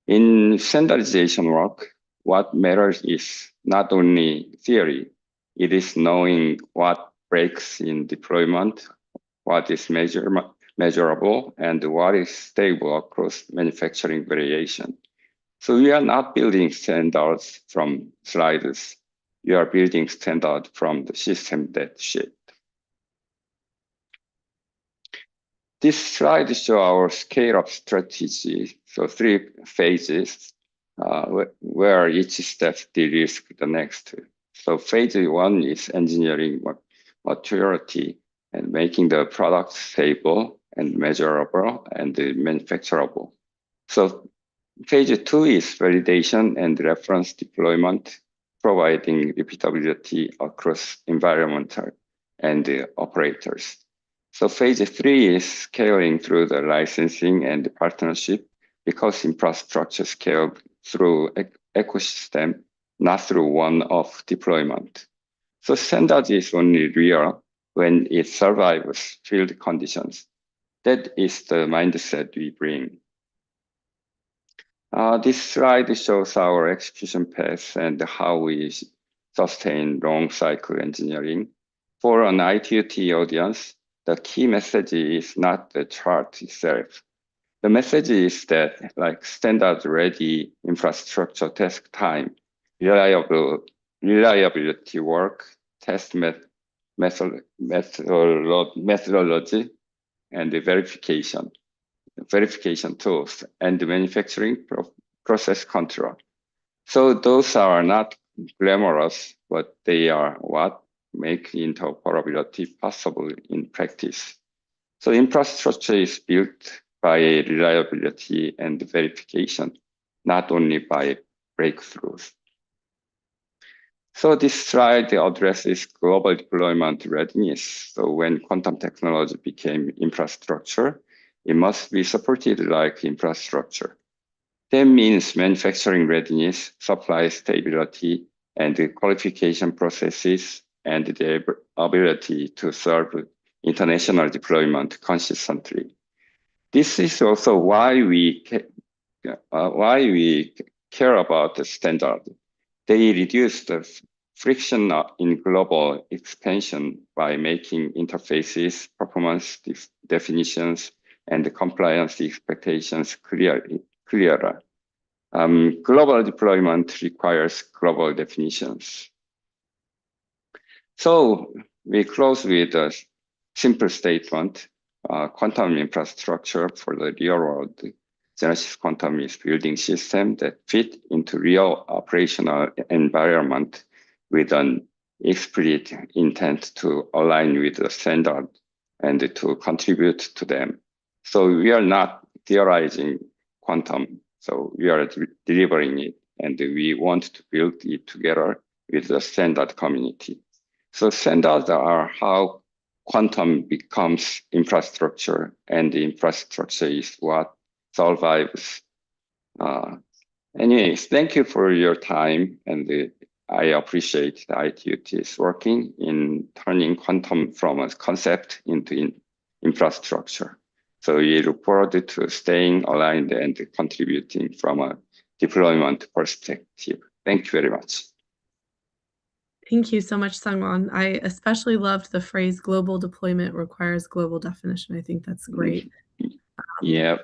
J: In standardization work, what matters is not only theory, it is knowing what breaks in deployment, what is measurable, and what is stable across manufacturing variation. So we are not building standards from slides. We are building standards from the system that ship. This slide shows our scale-up strategy. So 3 phases, where each step de-risk the next. So phase 1 is engineering maturity and making the product stable and measurable and manufacturable. So phase 2 is validation and reference deployment, providing repeatability across environmental and operators. So phase 3 is scaling through the licensing and the partnership, because infrastructure scale through ecosystem, not through one-off deployment. So standard is only real when it survives field conditions. That is the mindset we bring. This slide shows our execution path and how we sustain long cycle engineering. For an ITUT audience, the key message is not the chart itself. The message is that like standard ready infrastructure test time, reliability work, test methodology, and the verification tools, and the manufacturing process control. So those are not glamorous, but they are what make interoperability possible in practice. So infrastructure is built by reliability and verification, not only by breakthroughs. So this slide addresses global deployment readiness. So when quantum technology became infrastructure, it must be supported like infrastructure. That means manufacturing readiness, supply stability, and the qualification processes, and the ability to serve international deployment consistently. This is also why we care about the standard. They reduce the friction in global expansion by making interfaces, performance definitions, and the compliance expectations clearer. Global deployment requires global definitions. So we close with a simple statement. Quantum infrastructure for the real world. Genesis Quantum is building systems that fit into real operational environment with an explicit intent to align with the standard and to contribute to them. So we are not theorizing quantum, so we are delivering it, and we want to build it together with the standard community. So standards are how quantum becomes infrastructure, and the infrastructure is what survives. Anyways, thank you for your time, and I appreciate the ITUT is working in turning quantum from a concept into infrastructure. So we look forward to staying aligned and contributing from a deployment perspective. Thank you very much.
B: Thank you so much, Sungwon. I especially loved the phrase global deployment requires global definition. I think that's great.
J: Yeah.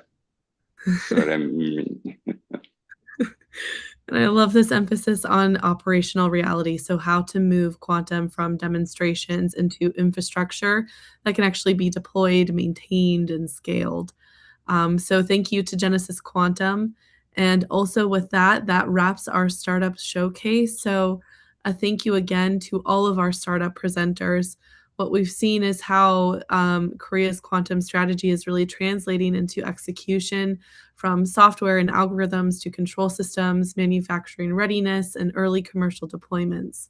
B: And I love this emphasis on operational reality. So how to move quantum from demonstrations into infrastructure that can actually be deployed, maintained, and scaled. So thank you to Genesis Quantum. And also with that wraps our startup showcase. So a thank you again to all of our startup presenters. what we've seen is how Korea's quantum strategy is really translating into execution, from software and algorithms to control systems, manufacturing readiness, and early commercial deployments.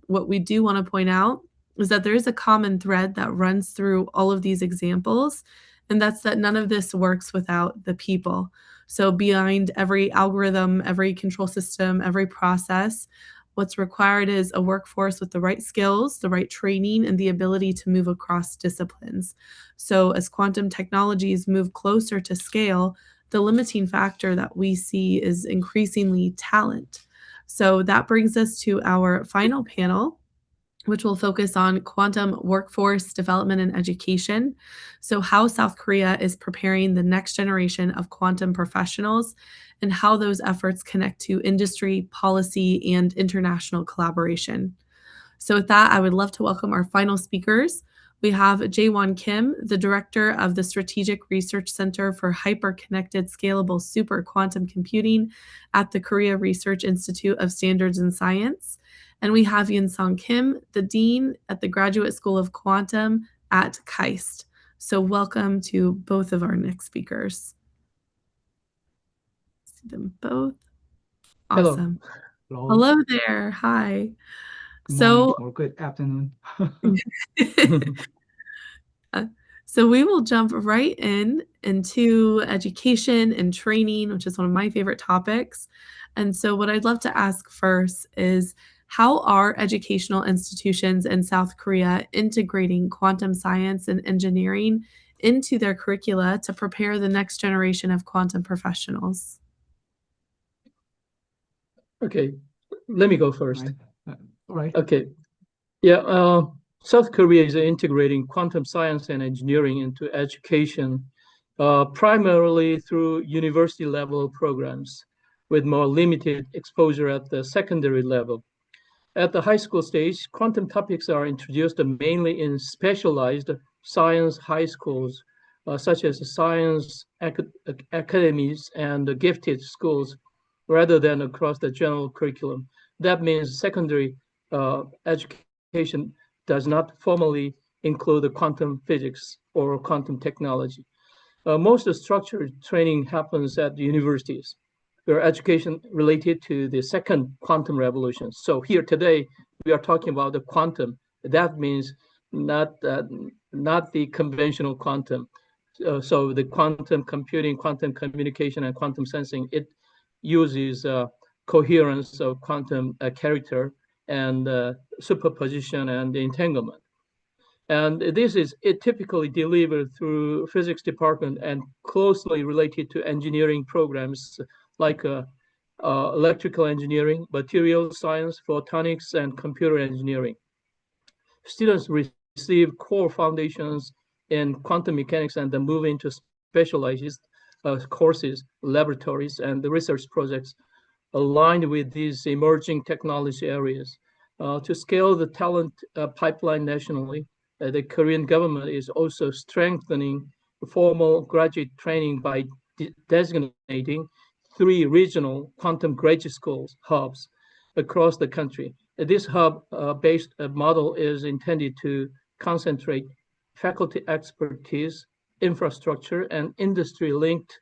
B: What we do want to point out is that there is a common thread that runs through all of these examples, and that's that none of this works without the people. So behind every algorithm, every control system, every process, what's required is a workforce with the right skills, the right training, and the ability to move across disciplines. So as quantum technologies move closer to scale, the limiting factor that we see is increasingly talent. So that brings us to our final panel, which will focus on quantum workforce development and education. So, how South Korea is preparing the next generation of quantum professionals and how those efforts connect to industry, policy, and international collaboration. So, with that, I would love to welcome our final speakers. We have Jaewon Kim, the director of the Strategic Research Center for Hyperconnected Scalable Super Quantum Computing at the Korea Research Institute of Standards and Science. And we have Yun Song Kim, the dean at the Graduate School of Quantum at KAIST. So, welcome to both of our next speakers. See them both. Awesome.
K: Hello.
B: Hello there. Hi.
K: Good
B: So,
K: morning or good afternoon.
B: So we will jump right into education and training, which is one of my favorite topics. And so what I'd love to ask first is, how are educational institutions in South Korea integrating quantum science and engineering into their curricula to prepare the next generation of quantum professionals?
K: Okay, let me go first. Right. Okay. Yeah, South Korea is integrating quantum science and engineering into education, primarily through university level programs with more limited exposure at the secondary level. At the high school stage, quantum topics are introduced mainly in specialized science high schools, such as science academies and gifted schools, rather than across the general curriculum. That means secondary education does not formally include quantum physics or quantum technology. Most structured training happens at universities, where education related to the second quantum revolution. So here today, we are talking about the quantum. That means not the conventional quantum. So the quantum computing, quantum communication, and quantum sensing, it uses coherence of quantum character and superposition and entanglement. And this is typically delivered through physics department and closely related to engineering programs like electrical engineering, materials science, photonics, and computer engineering. Students receive core foundations in quantum mechanics and then move into specialized courses, laboratories, and the research projects aligned with these emerging technology areas. To scale the talent pipeline nationally, the Korean government is also strengthening formal graduate training by designating 3 regional quantum graduate schools hubs across the country. This hub-based model is intended to concentrate faculty expertise, infrastructure, and industry-linked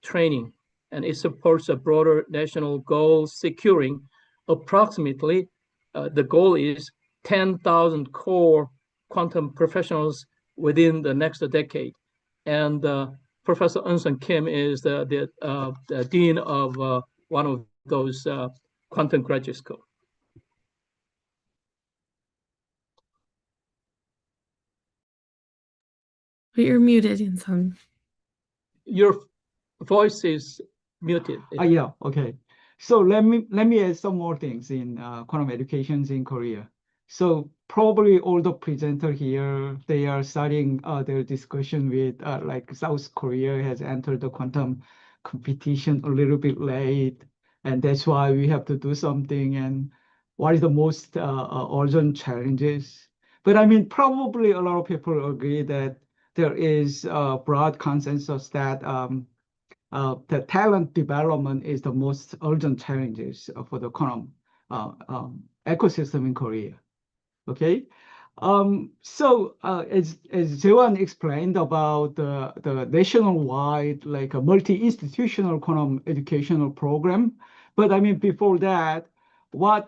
K: training, and it supports a broader national goal, securing approximately, the goal is 10,000 core quantum professionals within the next decade. And Professor Eun Kim is the dean of one of those quantum graduate schools.
B: But you're muted, Yun-sung.
K: Your voice is muted.
L: Yeah, okay. So let me add some more things in quantum educations in Korea. So probably all the presenter here, they are starting their discussion with like South Korea has entered the quantum competition a little bit late, and that's why we have to do something. And what is the most urgent challenges? But I mean, probably a lot of people agree that there is a broad consensus that the talent development is the most urgent challenges for the quantum ecosystem in Korea. Okay, As Jaewon explained about the nationwide, like a multi-institutional quantum educational program, but I mean before that, what's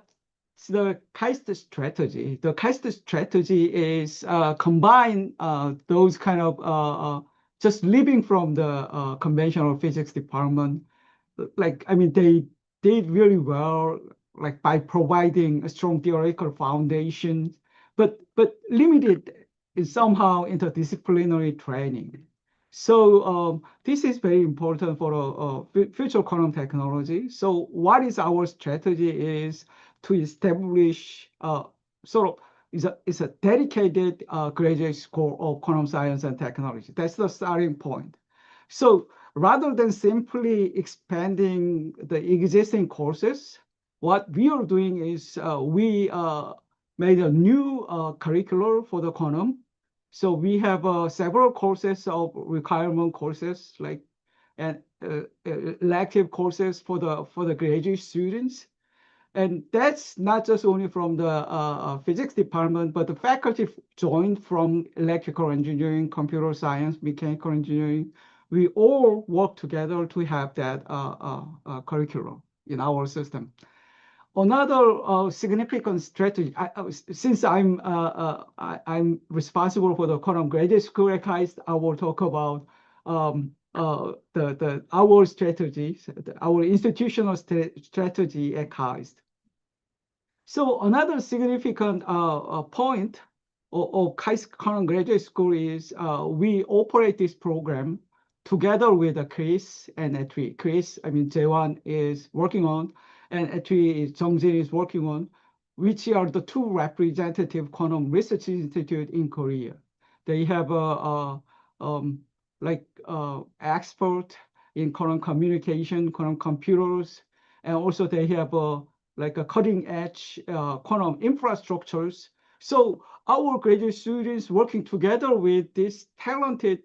L: the KAIST strategy? The KAIST strategy is combine those kind of just living from the conventional physics department. Like I mean, they did really well, like by providing a strong theoretical foundation, but limited in somehow interdisciplinary training. So this is very important for future quantum technology. So what is our strategy is to establish sort of is a dedicated graduate school of quantum science and technology. That's the starting point. So rather than simply expanding the existing courses, what we are doing is we made a new curriculum for the quantum. So we have several courses of requirement courses, like and elective courses for the graduate students. And that's not just only from the physics department, but the faculty joined from electrical engineering, computer science, mechanical engineering. We all work together to have that curriculum in our system. Another significant strategy, since I'm responsible for the quantum graduate school at KAIST, I will talk about our strategies, our institutional strategy at KAIST. So another significant point of KAIST Quantum Graduate School is we operate this program together with Chris and Etri. Chris, I mean, Jaewon is working on, and Etri, Jeongjin is working on, which are the two representative quantum research institute in Korea. They have expert in quantum communication, quantum computers, and also they have like a cutting edge quantum infrastructures. So our graduate students working together with this talented,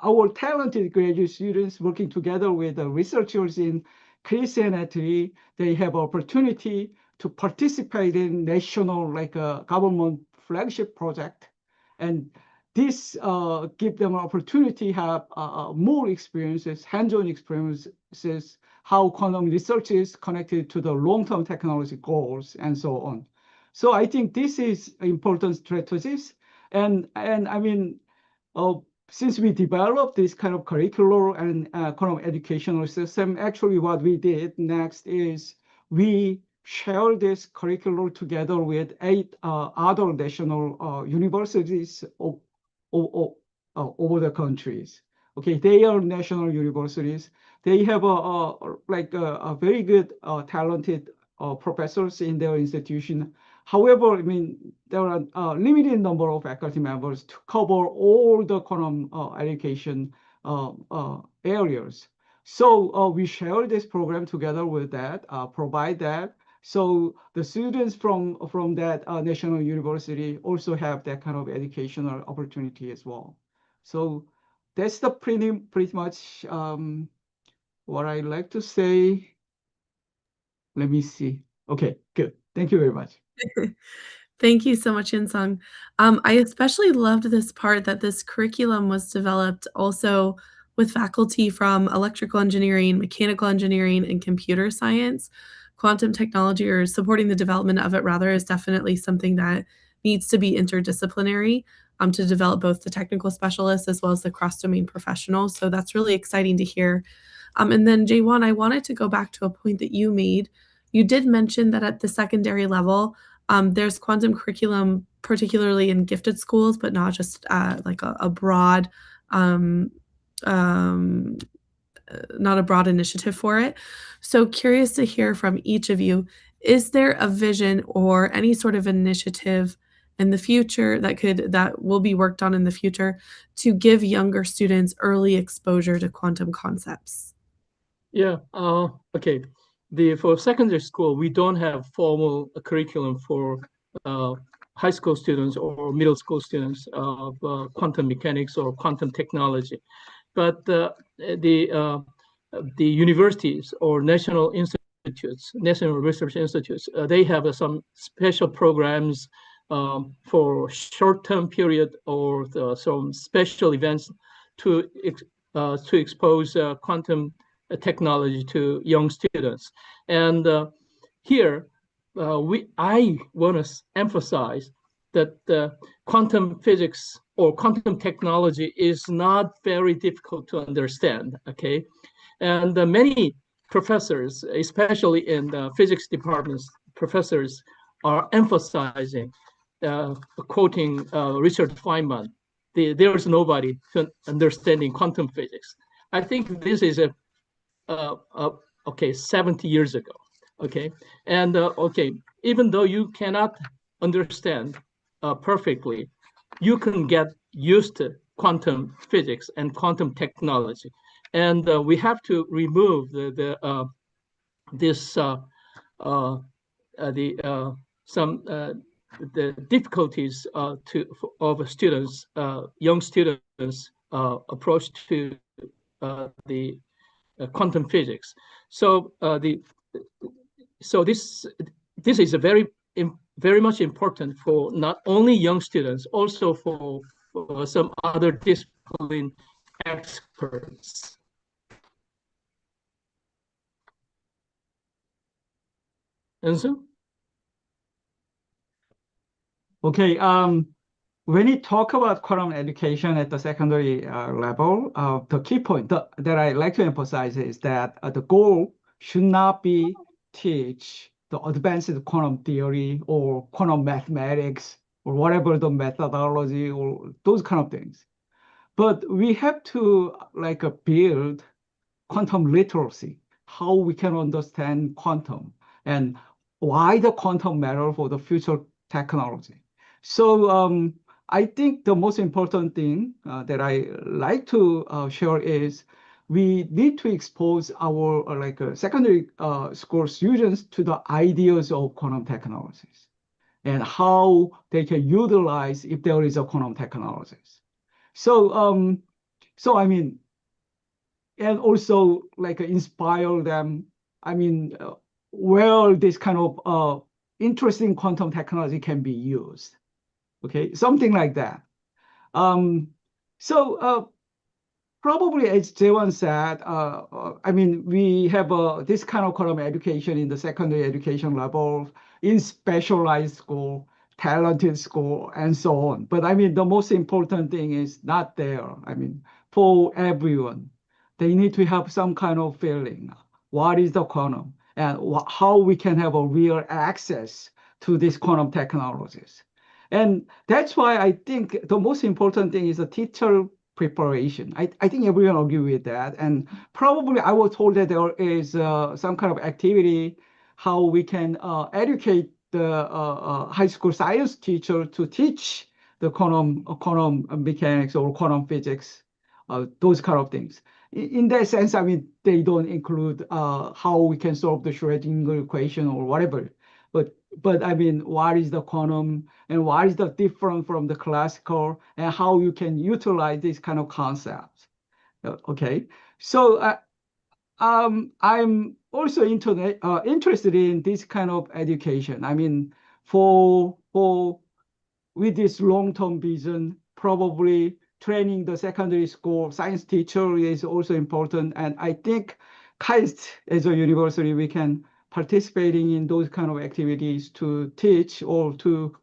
L: our talented graduate students working together with the researchers in Chris and Etri, they have opportunity to participate in national, like a government flagship project. And this give them an opportunity to have more experiences, hands-on experiences, how quantum research is connected to the long-term technology goals and so on. So I think this is important strategies. And I mean, since we developed this kind of curricular and quantum educational system, actually what we did next is we share this curriculum together with 8 other national universities over the countries. Okay, they are national universities. They have a very good, talented professors in their institution. However, I mean, there are a limited number of faculty members to cover all the quantum education areas. So we share this program together with that, provide that. So the students from that national university also have that kind of educational opportunity as well. So that's the pretty much what I like to say. Let me see. Okay, good. Thank you very much.
B: Thank you so much, Yun-sung. I especially loved this part that this curriculum was developed also with faculty from electrical engineering, mechanical engineering, and computer science. Quantum technology, or supporting the development of it rather, is definitely something that needs to be interdisciplinary to develop both the technical specialists as well as the cross-domain professionals. So that's really exciting to hear. And then Jaewon, I wanted to go back to a point that you made. You did mention that at the secondary level, there's quantum curriculum, particularly in gifted schools, but not just like a broad, not a broad initiative for it. So curious to hear from each of you, is there a vision or any sort of initiative in the future that will be worked on in the future to give younger students early exposure to quantum concepts?
K: Yeah, okay. For secondary school, we don't have formal curriculum for high school students or middle school students of quantum mechanics or quantum technology. But the universities or national research institutes, they have some special programs for short-term period or some special events to expose quantum technology to young students. And here, I want to emphasize that quantum physics or quantum technology is not very difficult to understand, okay? And many professors, especially in the physics departments, professors are emphasizing, quoting Richard Feynman, there's nobody understanding quantum physics. I think this is okay, 70 years ago, okay? And okay, even though you cannot understand perfectly, you can get used to quantum physics and quantum technology. And we have to remove the difficulties of students, young students' approach to the quantum physics. So this is a very much important for not only young students, also for some other discipline experts. Enzo?
L: Okay. When you talk about quantum education at the secondary level, the key point that I like to emphasize is that the goal should not be teach the advanced quantum theory or quantum mathematics or whatever the methodology or those kind of things. But we have to build quantum literacy, how we can understand quantum and why the quantum matter for the future technology. So I think the most important thing that I like to share is we need to expose our secondary school students to the ideas of quantum technologies and how they can utilize if there is a quantum technologies. So I mean, and also inspire them. I mean, where this kind of interesting quantum technology can be used. Okay, something like that. So probably as Jaewon said, I mean, we have this kind of quantum education in the secondary education level, in specialized school, talented school, and so on. But I mean, the most important thing is not there. I mean, for everyone, they need to have some kind of feeling. What is the quantum? And how we can have a real access to these quantum technologies. And that's why I think the most important thing is the teacher preparation. I think everyone agree with that. And probably I was told that there is some kind of activity how we can educate the high school science teacher to teach the quantum mechanics or quantum physics, those kind of things. In that sense, I mean, they don't include how we can solve the Schrodinger equation or whatever. But I mean, what is the quantum and what is the different from the classical and how you can utilize these kind of concepts. Okay, so I'm also interested in this kind of education. I mean, for with this long-term vision, probably training the secondary school science teacher is also important. And I think KAIST as a university, we can participating in those kind of activities to teach or to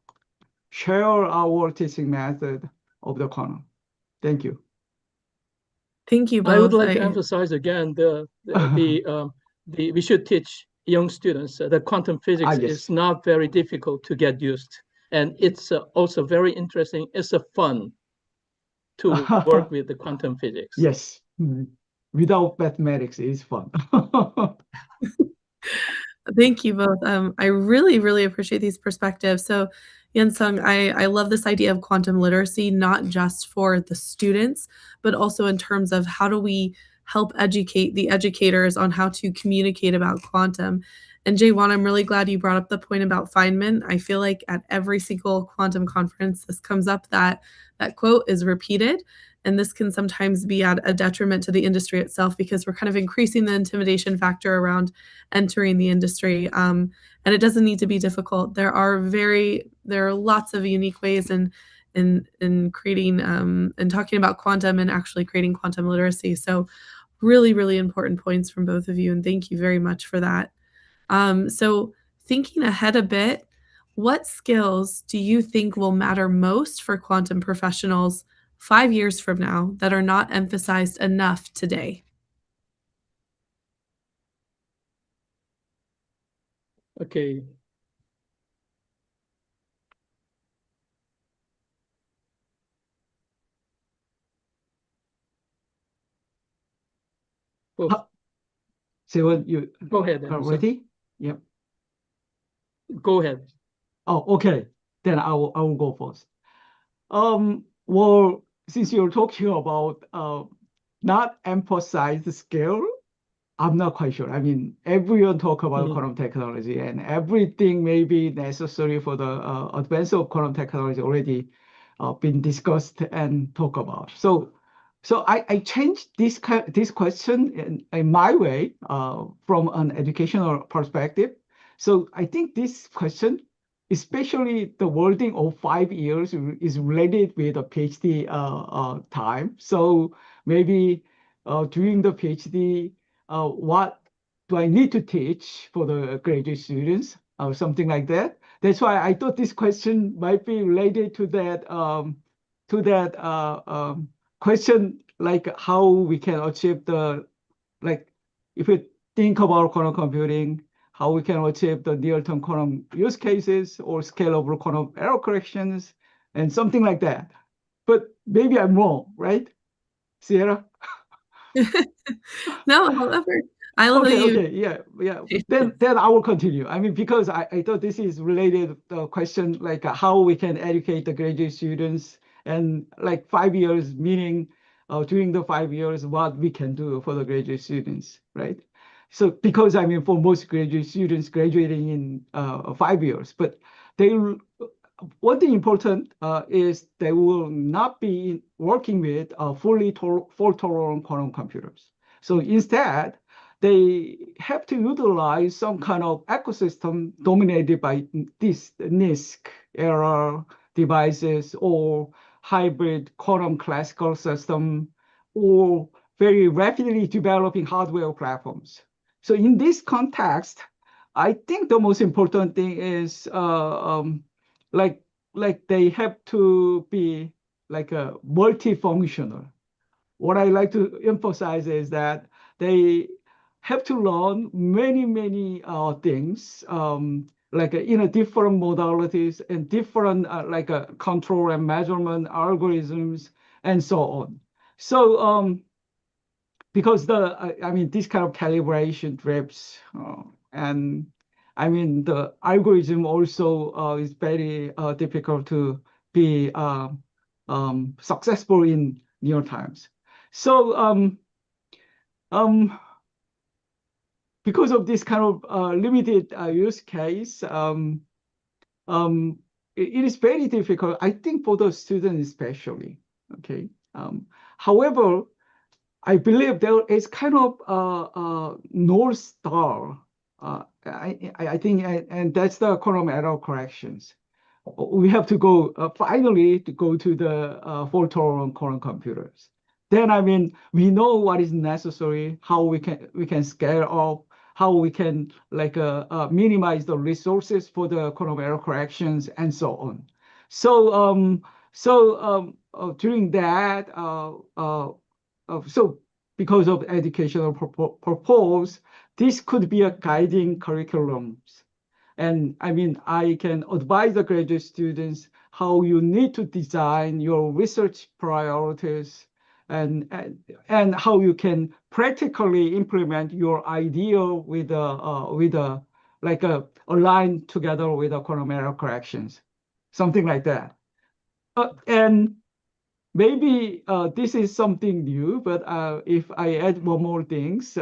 L: share our teaching method of the quantum. Thank you.
B: Thank you both.
K: I would like to emphasize again we should teach young students that quantum physics is not very difficult to get used, and it's also very interesting. It's a fun to work with the quantum physics.
L: Yes, without mathematics, it's fun.
B: Thank you both. I really, really appreciate these perspectives. So, Yensung, I love this idea of quantum literacy, not just for the students, but also in terms of how do we help educate the educators on how to communicate about quantum. And Jaewon, I'm really glad you brought up the point about Feynman. I feel like at every single quantum conference, this comes up, that quote is repeated. And this can sometimes be at a detriment to the industry itself because we're kind of increasing the intimidation factor around entering the industry. And it doesn't need to be difficult. There are lots of unique ways in creating and talking about quantum and actually creating quantum literacy. So really, really important points from both of you. And thank you very much for that. So thinking ahead a bit, what skills do you think will matter most for quantum professionals 5 years from now that are not emphasized enough today?
K: Okay. Well,
L: So you
K: go ahead.
L: are ready? Yep.
K: Go ahead.
L: Oh, okay. Then I will go first. Well, since you're talking about not emphasize the skill, I'm not quite sure. I mean, everyone talk about quantum technology and everything may be necessary for the advance of quantum technology already been discussed and talked about. So I changed this question in my way from an educational perspective. So I think this question, especially the wording of 5 years, is related with a PhD time. So maybe during the PhD, what do I need to teach for the graduate students or something like that. That's why I thought this question might be related to that question, like how we can achieve if we think about quantum computing, how we can achieve the near-term quantum use cases or scalable quantum error corrections and something like that. But maybe I'm wrong, right, Sierra?
B: No, however, I love you.
L: Okay, yeah. Then I will continue. I mean, because I thought this is related the question like how we can educate the graduate students and like 5 years, meaning during the 5 years, what we can do for the graduate students, right? So because I mean, for most graduate students graduating in 5 years, but one thing important is they will not be working with fully fault-tolerant quantum computers. So instead, they have to utilize some kind of ecosystem dominated by this NISQ era devices or hybrid quantum classical system or very rapidly developing hardware platforms. So in this context, I think the most important thing is like they have to be like a multifunctional. What I like to emphasize is that they have to learn many things like in a different modalities and different control and measurement algorithms and so on. So because I mean this kind of calibration drips and I mean the algorithm also is very difficult to be successful in near times. So because of this kind of limited use case, it is very difficult, I think, for the students especially. Okay. However, I believe there is kind of a North Star. I think, and that's the quantum error corrections. We have to go finally to go to the fault-tolerant quantum computers. Then I mean we know what is necessary, how we can scale up, how we can minimize the resources for the quantum error corrections and so on. So during that so because of educational purpose, this could be a guiding curriculums. And I mean, I can advise the graduate students how you need to design your research priorities and how you can practically implement your idea with a align together with the quantum error corrections, something like that. And maybe this is something new, but if I add one more things,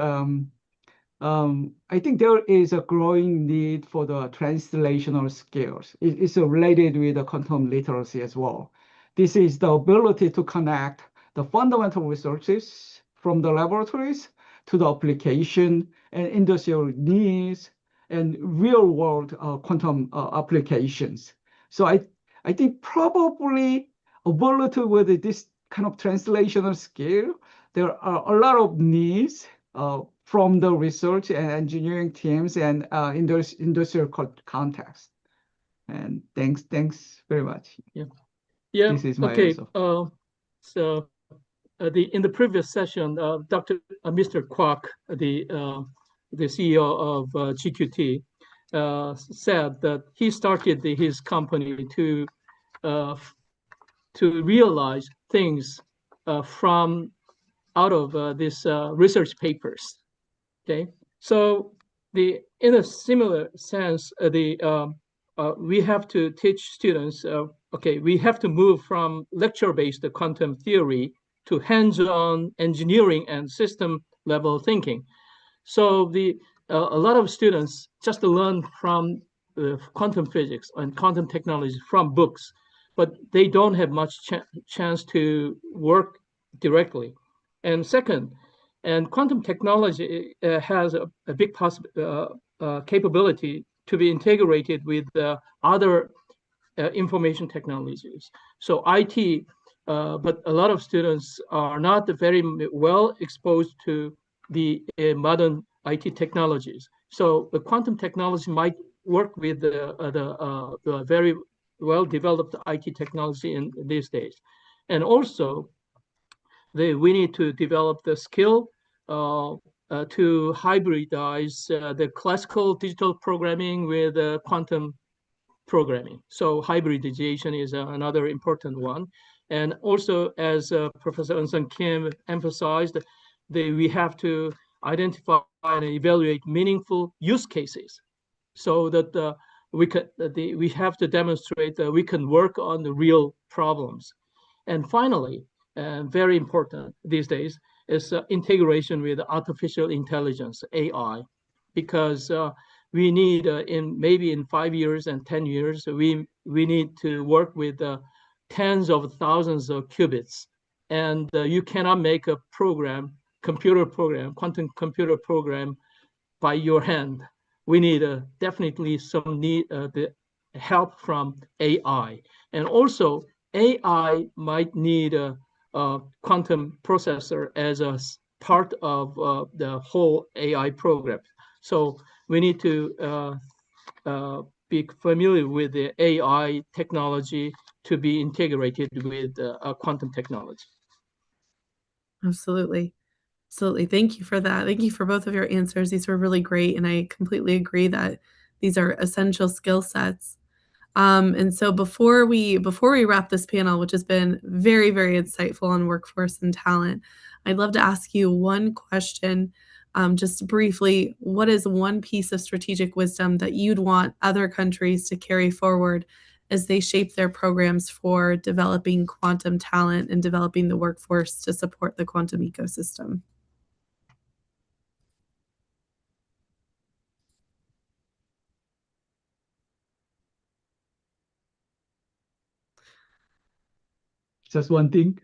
L: I think there is a growing need for the translational skills. It's related with the quantum literacy as well. This is the ability to connect the fundamental researches from the laboratories to the application and industrial needs and real-world quantum applications. So I think probably relative with this kind of translational scale, there are a lot of needs from the research and engineering teams and industrial context. And thanks very much.
K: Yeah.
L: This is my
K: Okay.
L: answer.
K: So in the previous session, Mr. Kwok, the CEO of GQT, said that he started his company to realize things from out of these research papers. Okay, so in a similar sense, we have to teach students. Okay, we have to move from lecture-based quantum theory to hands-on engineering and system-level thinking. So a lot of students just learn from quantum physics and quantum technology from books, but they don't have much chance to work directly. And second, and quantum technology has a big capability to be integrated with other information technologies. So IT, but a lot of students are not very well exposed to the modern IT technologies. So the quantum technology might work with the very well-developed IT technology in these days. And also, we need to develop the skill to hybridize the classical digital programming with quantum programming. So hybridization is another important one. And also, as Professor Eunsun Kim emphasized, we have to identify and evaluate meaningful use cases so that we have to demonstrate that we can work on the real problems. And finally, very important these days, is integration with artificial intelligence, AI, because we need maybe in 5 years and 10 years, we need to work with tens of thousands of qubits. And you cannot make a quantum computer program by your hand. We need definitely the help from AI. And also, AI might need a quantum processor as a part of the whole AI program. So we need to be familiar with the AI technology to be integrated with quantum technology.
B: Absolutely. Absolutely. Thank you for that. Thank you for both of your answers. These were really great. And I completely agree that these are essential skill sets. And so before we wrap this panel, which has been very, very insightful on workforce and talent, I'd love to ask you one question, just briefly. What is one piece of strategic wisdom that you'd want other countries to carry forward as they shape their programs for developing quantum talent and developing the workforce to support the quantum ecosystem?
L: Just one thing.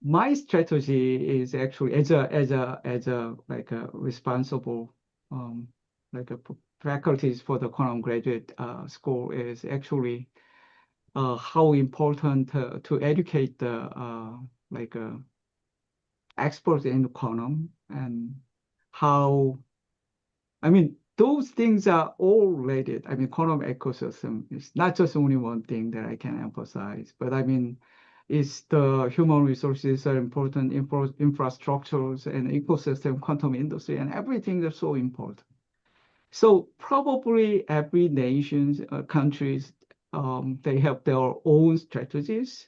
L: My strategy is actually as a like a responsible faculties for the quantum graduate school is actually how important to educate the experts in quantum and how, I mean, those things are all related. I mean, quantum ecosystem is not just only one thing that I can emphasize, but I mean, it's the human resources are important, infrastructures and ecosystem, quantum industry, and everything that's so important. So probably every nation, countries, they have their own strategies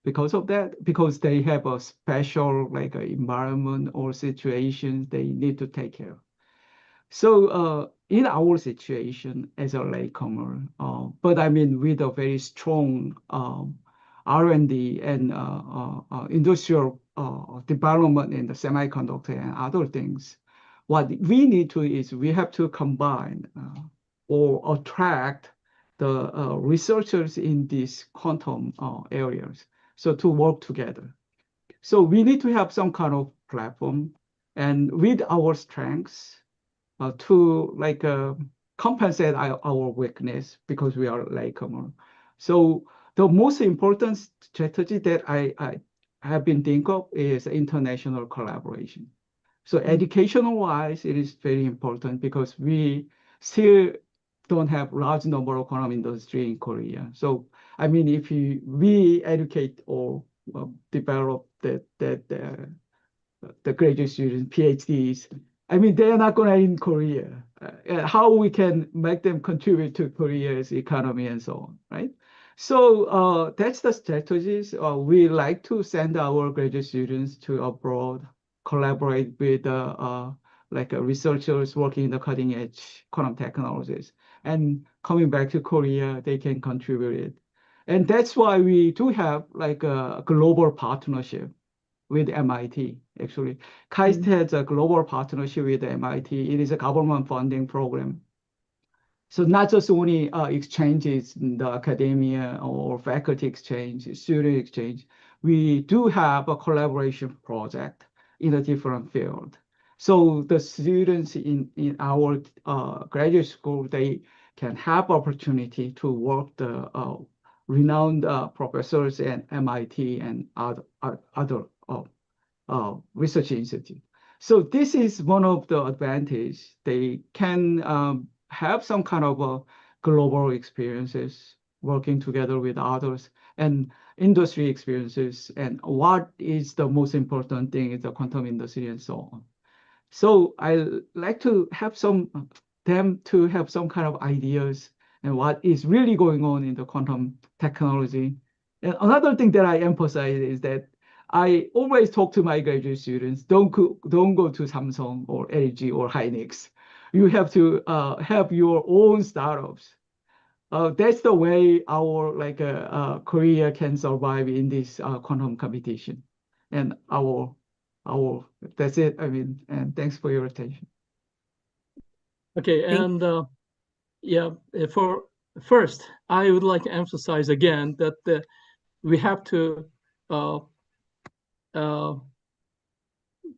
L: because of that, because they have a special environment or situations they need to take care of. So in our situation as a latecomer, but I mean with a very strong R&D and industrial development in the semiconductor and other things, what we need to is we have to combine or attract the researchers in these quantum areas, so to work together. So we need to have some kind of platform, and with our strengths to like compensate our weakness because we are latecomer. So the most important strategy that I have been thinking of is international collaboration. So educational wise, it is very important because we still don't have large number of quantum industry in Korea. So I mean, if we educate or develop the graduate students, PhDs, I mean, they're not going to in Korea. How we can make them contribute to Korea's economy and so on, right? So that's the strategies. We like to send our graduate students to abroad, collaborate with researchers working in the cutting edge quantum technologies, and coming back to Korea, they can contribute it. And that's why we do have like a global partnership with MIT. Actually, KAIST has a global partnership with MIT. It is a government funding program. So not just only exchanges in the academia or faculty exchange, student exchange, we do have a collaboration project in a different field. So the students in our graduate school, they can have opportunity to work the renowned professors at MIT and other research institute. So this is one of the advantage. They can have some kind of global experiences working together with others and industry experiences. And what is the most important thing is the quantum industry and so on. So I like to have them to have some kind of ideas and what is really going on in the quantum technology. And another thing that I emphasize is that I always talk to my graduate students, don't go to Samsung or LG or Hynix. You have to have your own startups. That's the way our Korea can survive in this quantum competition. And that's it. I mean, and thanks for your attention.
K: Okay, and yeah, for first, I would like to emphasize again that we have to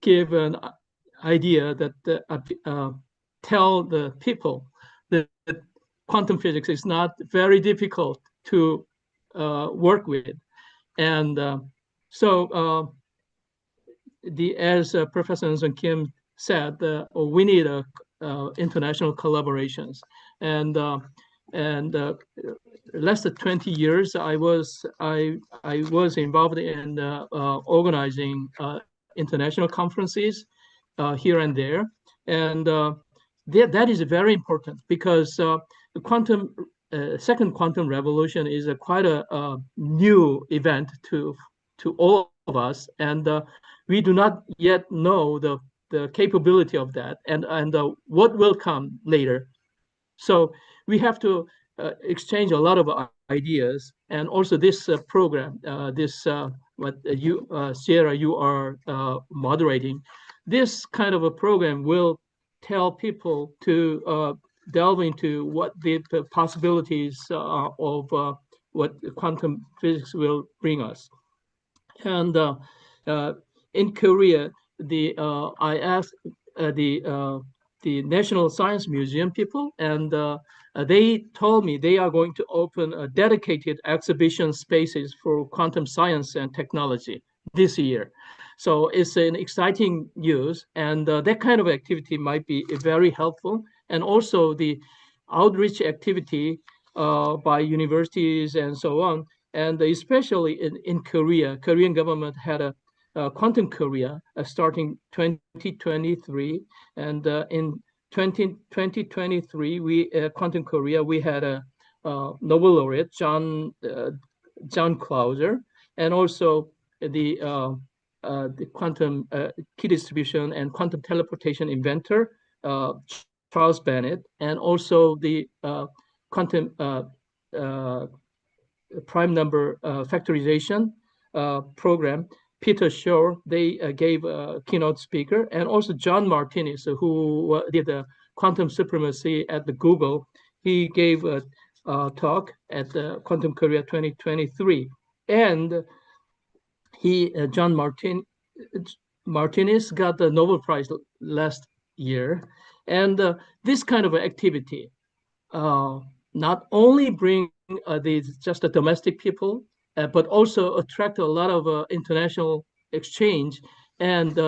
K: give an idea that tell the people that quantum physics is not very difficult to work with, and so as Professor Sun Kim said, we need international collaborations, and less than 20 years, I was involved in organizing international conferences here and there, and that is very important because the second quantum revolution is quite a new event to all of us, and we do not yet know the capability of that and what will come later. So we have to exchange a lot of ideas, and also this program, what you, Sierra, you are moderating, this kind of a program will tell people to delve into what the possibilities of what quantum physics will bring us. And in Korea, I asked the National Science Museum people, and they told me they are going to open a dedicated exhibition spaces for quantum science and technology this year. So it's an exciting news, and that kind of activity might be very helpful. And also the outreach activity by universities and so on. And especially in Korea, Korean government had a Quantum Korea starting 2023, and in 2023, we Quantum Korea, we had a Nobel laureate John Clauser, and also the quantum key distribution and quantum teleportation inventor Charles Bennett, and also the quantum prime number factorization program, Peter Shor. They gave a keynote speaker, and also John Martinez, who did the quantum supremacy at the Google. He gave talk at the Quantum Korea 2023. And John Martinez got the Nobel Prize last year. And this kind of activity not only bring just the domestic people, but also attract a lot of international exchange and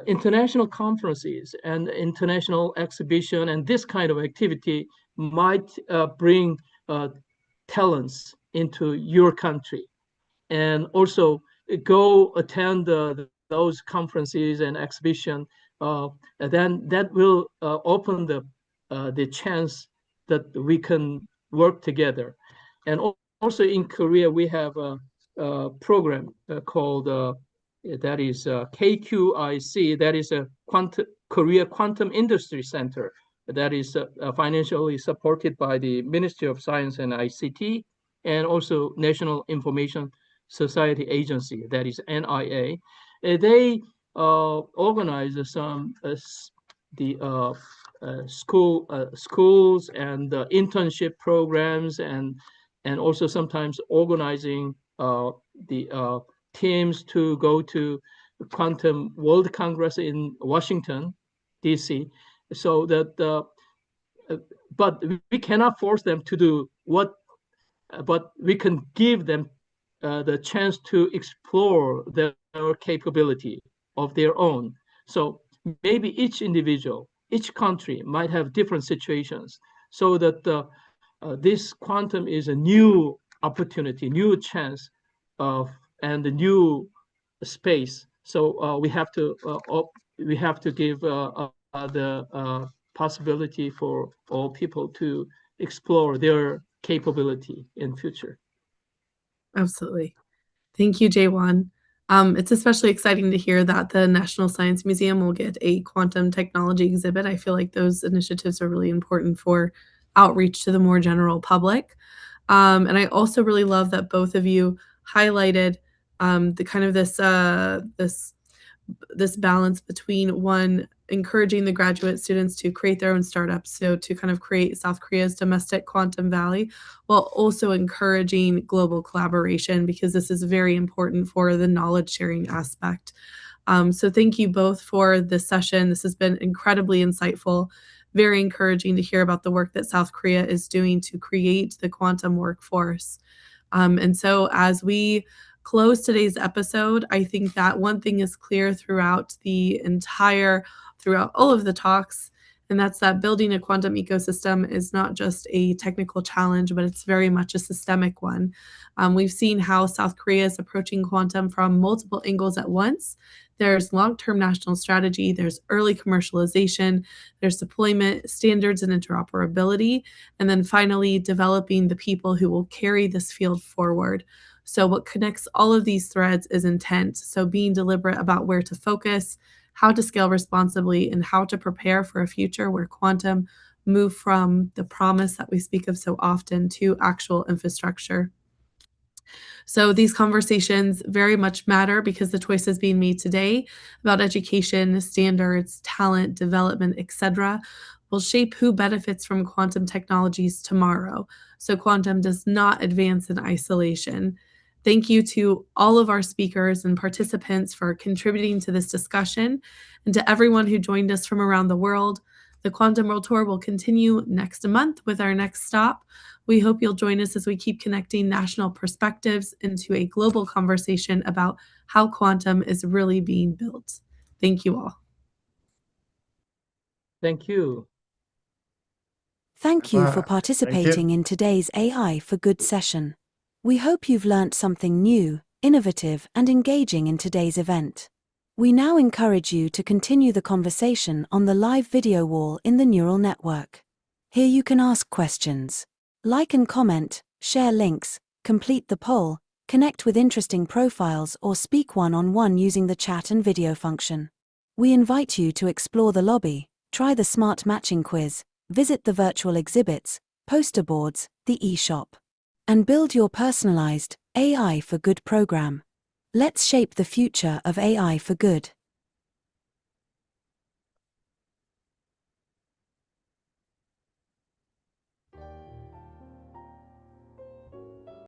K: international conferences and international exhibition, and this kind of activity might bring talents into your country, and also go attend those conferences and exhibition. Then that will open the chance that we can work together. And also in Korea, we have a program called that is KQIC, that is a Korea Quantum Industry Center that is financially supported by the Ministry of Science and ICT, and also National Information Society Agency, that is NIA. They organize some schools and internship programs, and also sometimes organizing the teams to go to the Quantum World Congress in Washington, D.C. So that, but we cannot force them to do what, but we can give them the chance to explore their capability of their own. So maybe each individual, each country might have different situations, so that this quantum is a new opportunity, new chance and a new space. So we have to give the possibility for all people to explore their capability in future.
B: Absolutely. Thank you, Jaewon. It's especially exciting to hear that the National Science Museum will get a quantum technology exhibit. I feel like those initiatives are really important for outreach to the more general public. And I also really love that both of you highlighted the kind of this balance between, one, encouraging the graduate students to create their own startups, so to kind of create South Korea's domestic quantum valley, while also encouraging global collaboration, because this is very important for the knowledge sharing aspect. So thank you both for this session. This has been incredibly insightful, very encouraging to hear about the work that South Korea is doing to create the quantum workforce. And so as we close today's episode, I think that one thing is clear throughout all of the talks, and that's that building a quantum ecosystem is not just a technical challenge, but it's very much a systemic one. We've seen how South Korea is approaching quantum from multiple angles at once. There's long-term national strategy, there's early commercialization, there's deployment, standards and interoperability, and then finally developing the people who will carry this field forward. So what connects all of these threads is intent. So being deliberate about where to focus, how to scale responsibly, and how to prepare for a future where quantum move from the promise that we speak of so often to actual infrastructure. So these conversations very much matter because the choices being made today about education, standards, talent, development, etc., will shape who benefits from quantum technologies tomorrow. So quantum does not advance in isolation. Thank you to all of our speakers and participants for contributing to this discussion, and to everyone who joined us from around the world. The Quantum World Tour will continue next month with our next stop. We hope you'll join us as we keep connecting national perspectives into a global conversation about how quantum is really being built. Thank you all.
K: Thank you.
A: Thank you for participating in today's AI for Good session. We hope you've learnt something new, innovative, and engaging in today's event. We now encourage you to continue the conversation on the live video wall in the neural network. Here you can ask questions, like and comment, share links, complete the poll, connect with interesting profiles, or speak one-on-one using the chat and video function. We invite you to explore the lobby, try the smart matching quiz, visit the virtual exhibits, poster boards, the e-shop, and build your personalized AI for Good program. Let's shape the future of AI for good.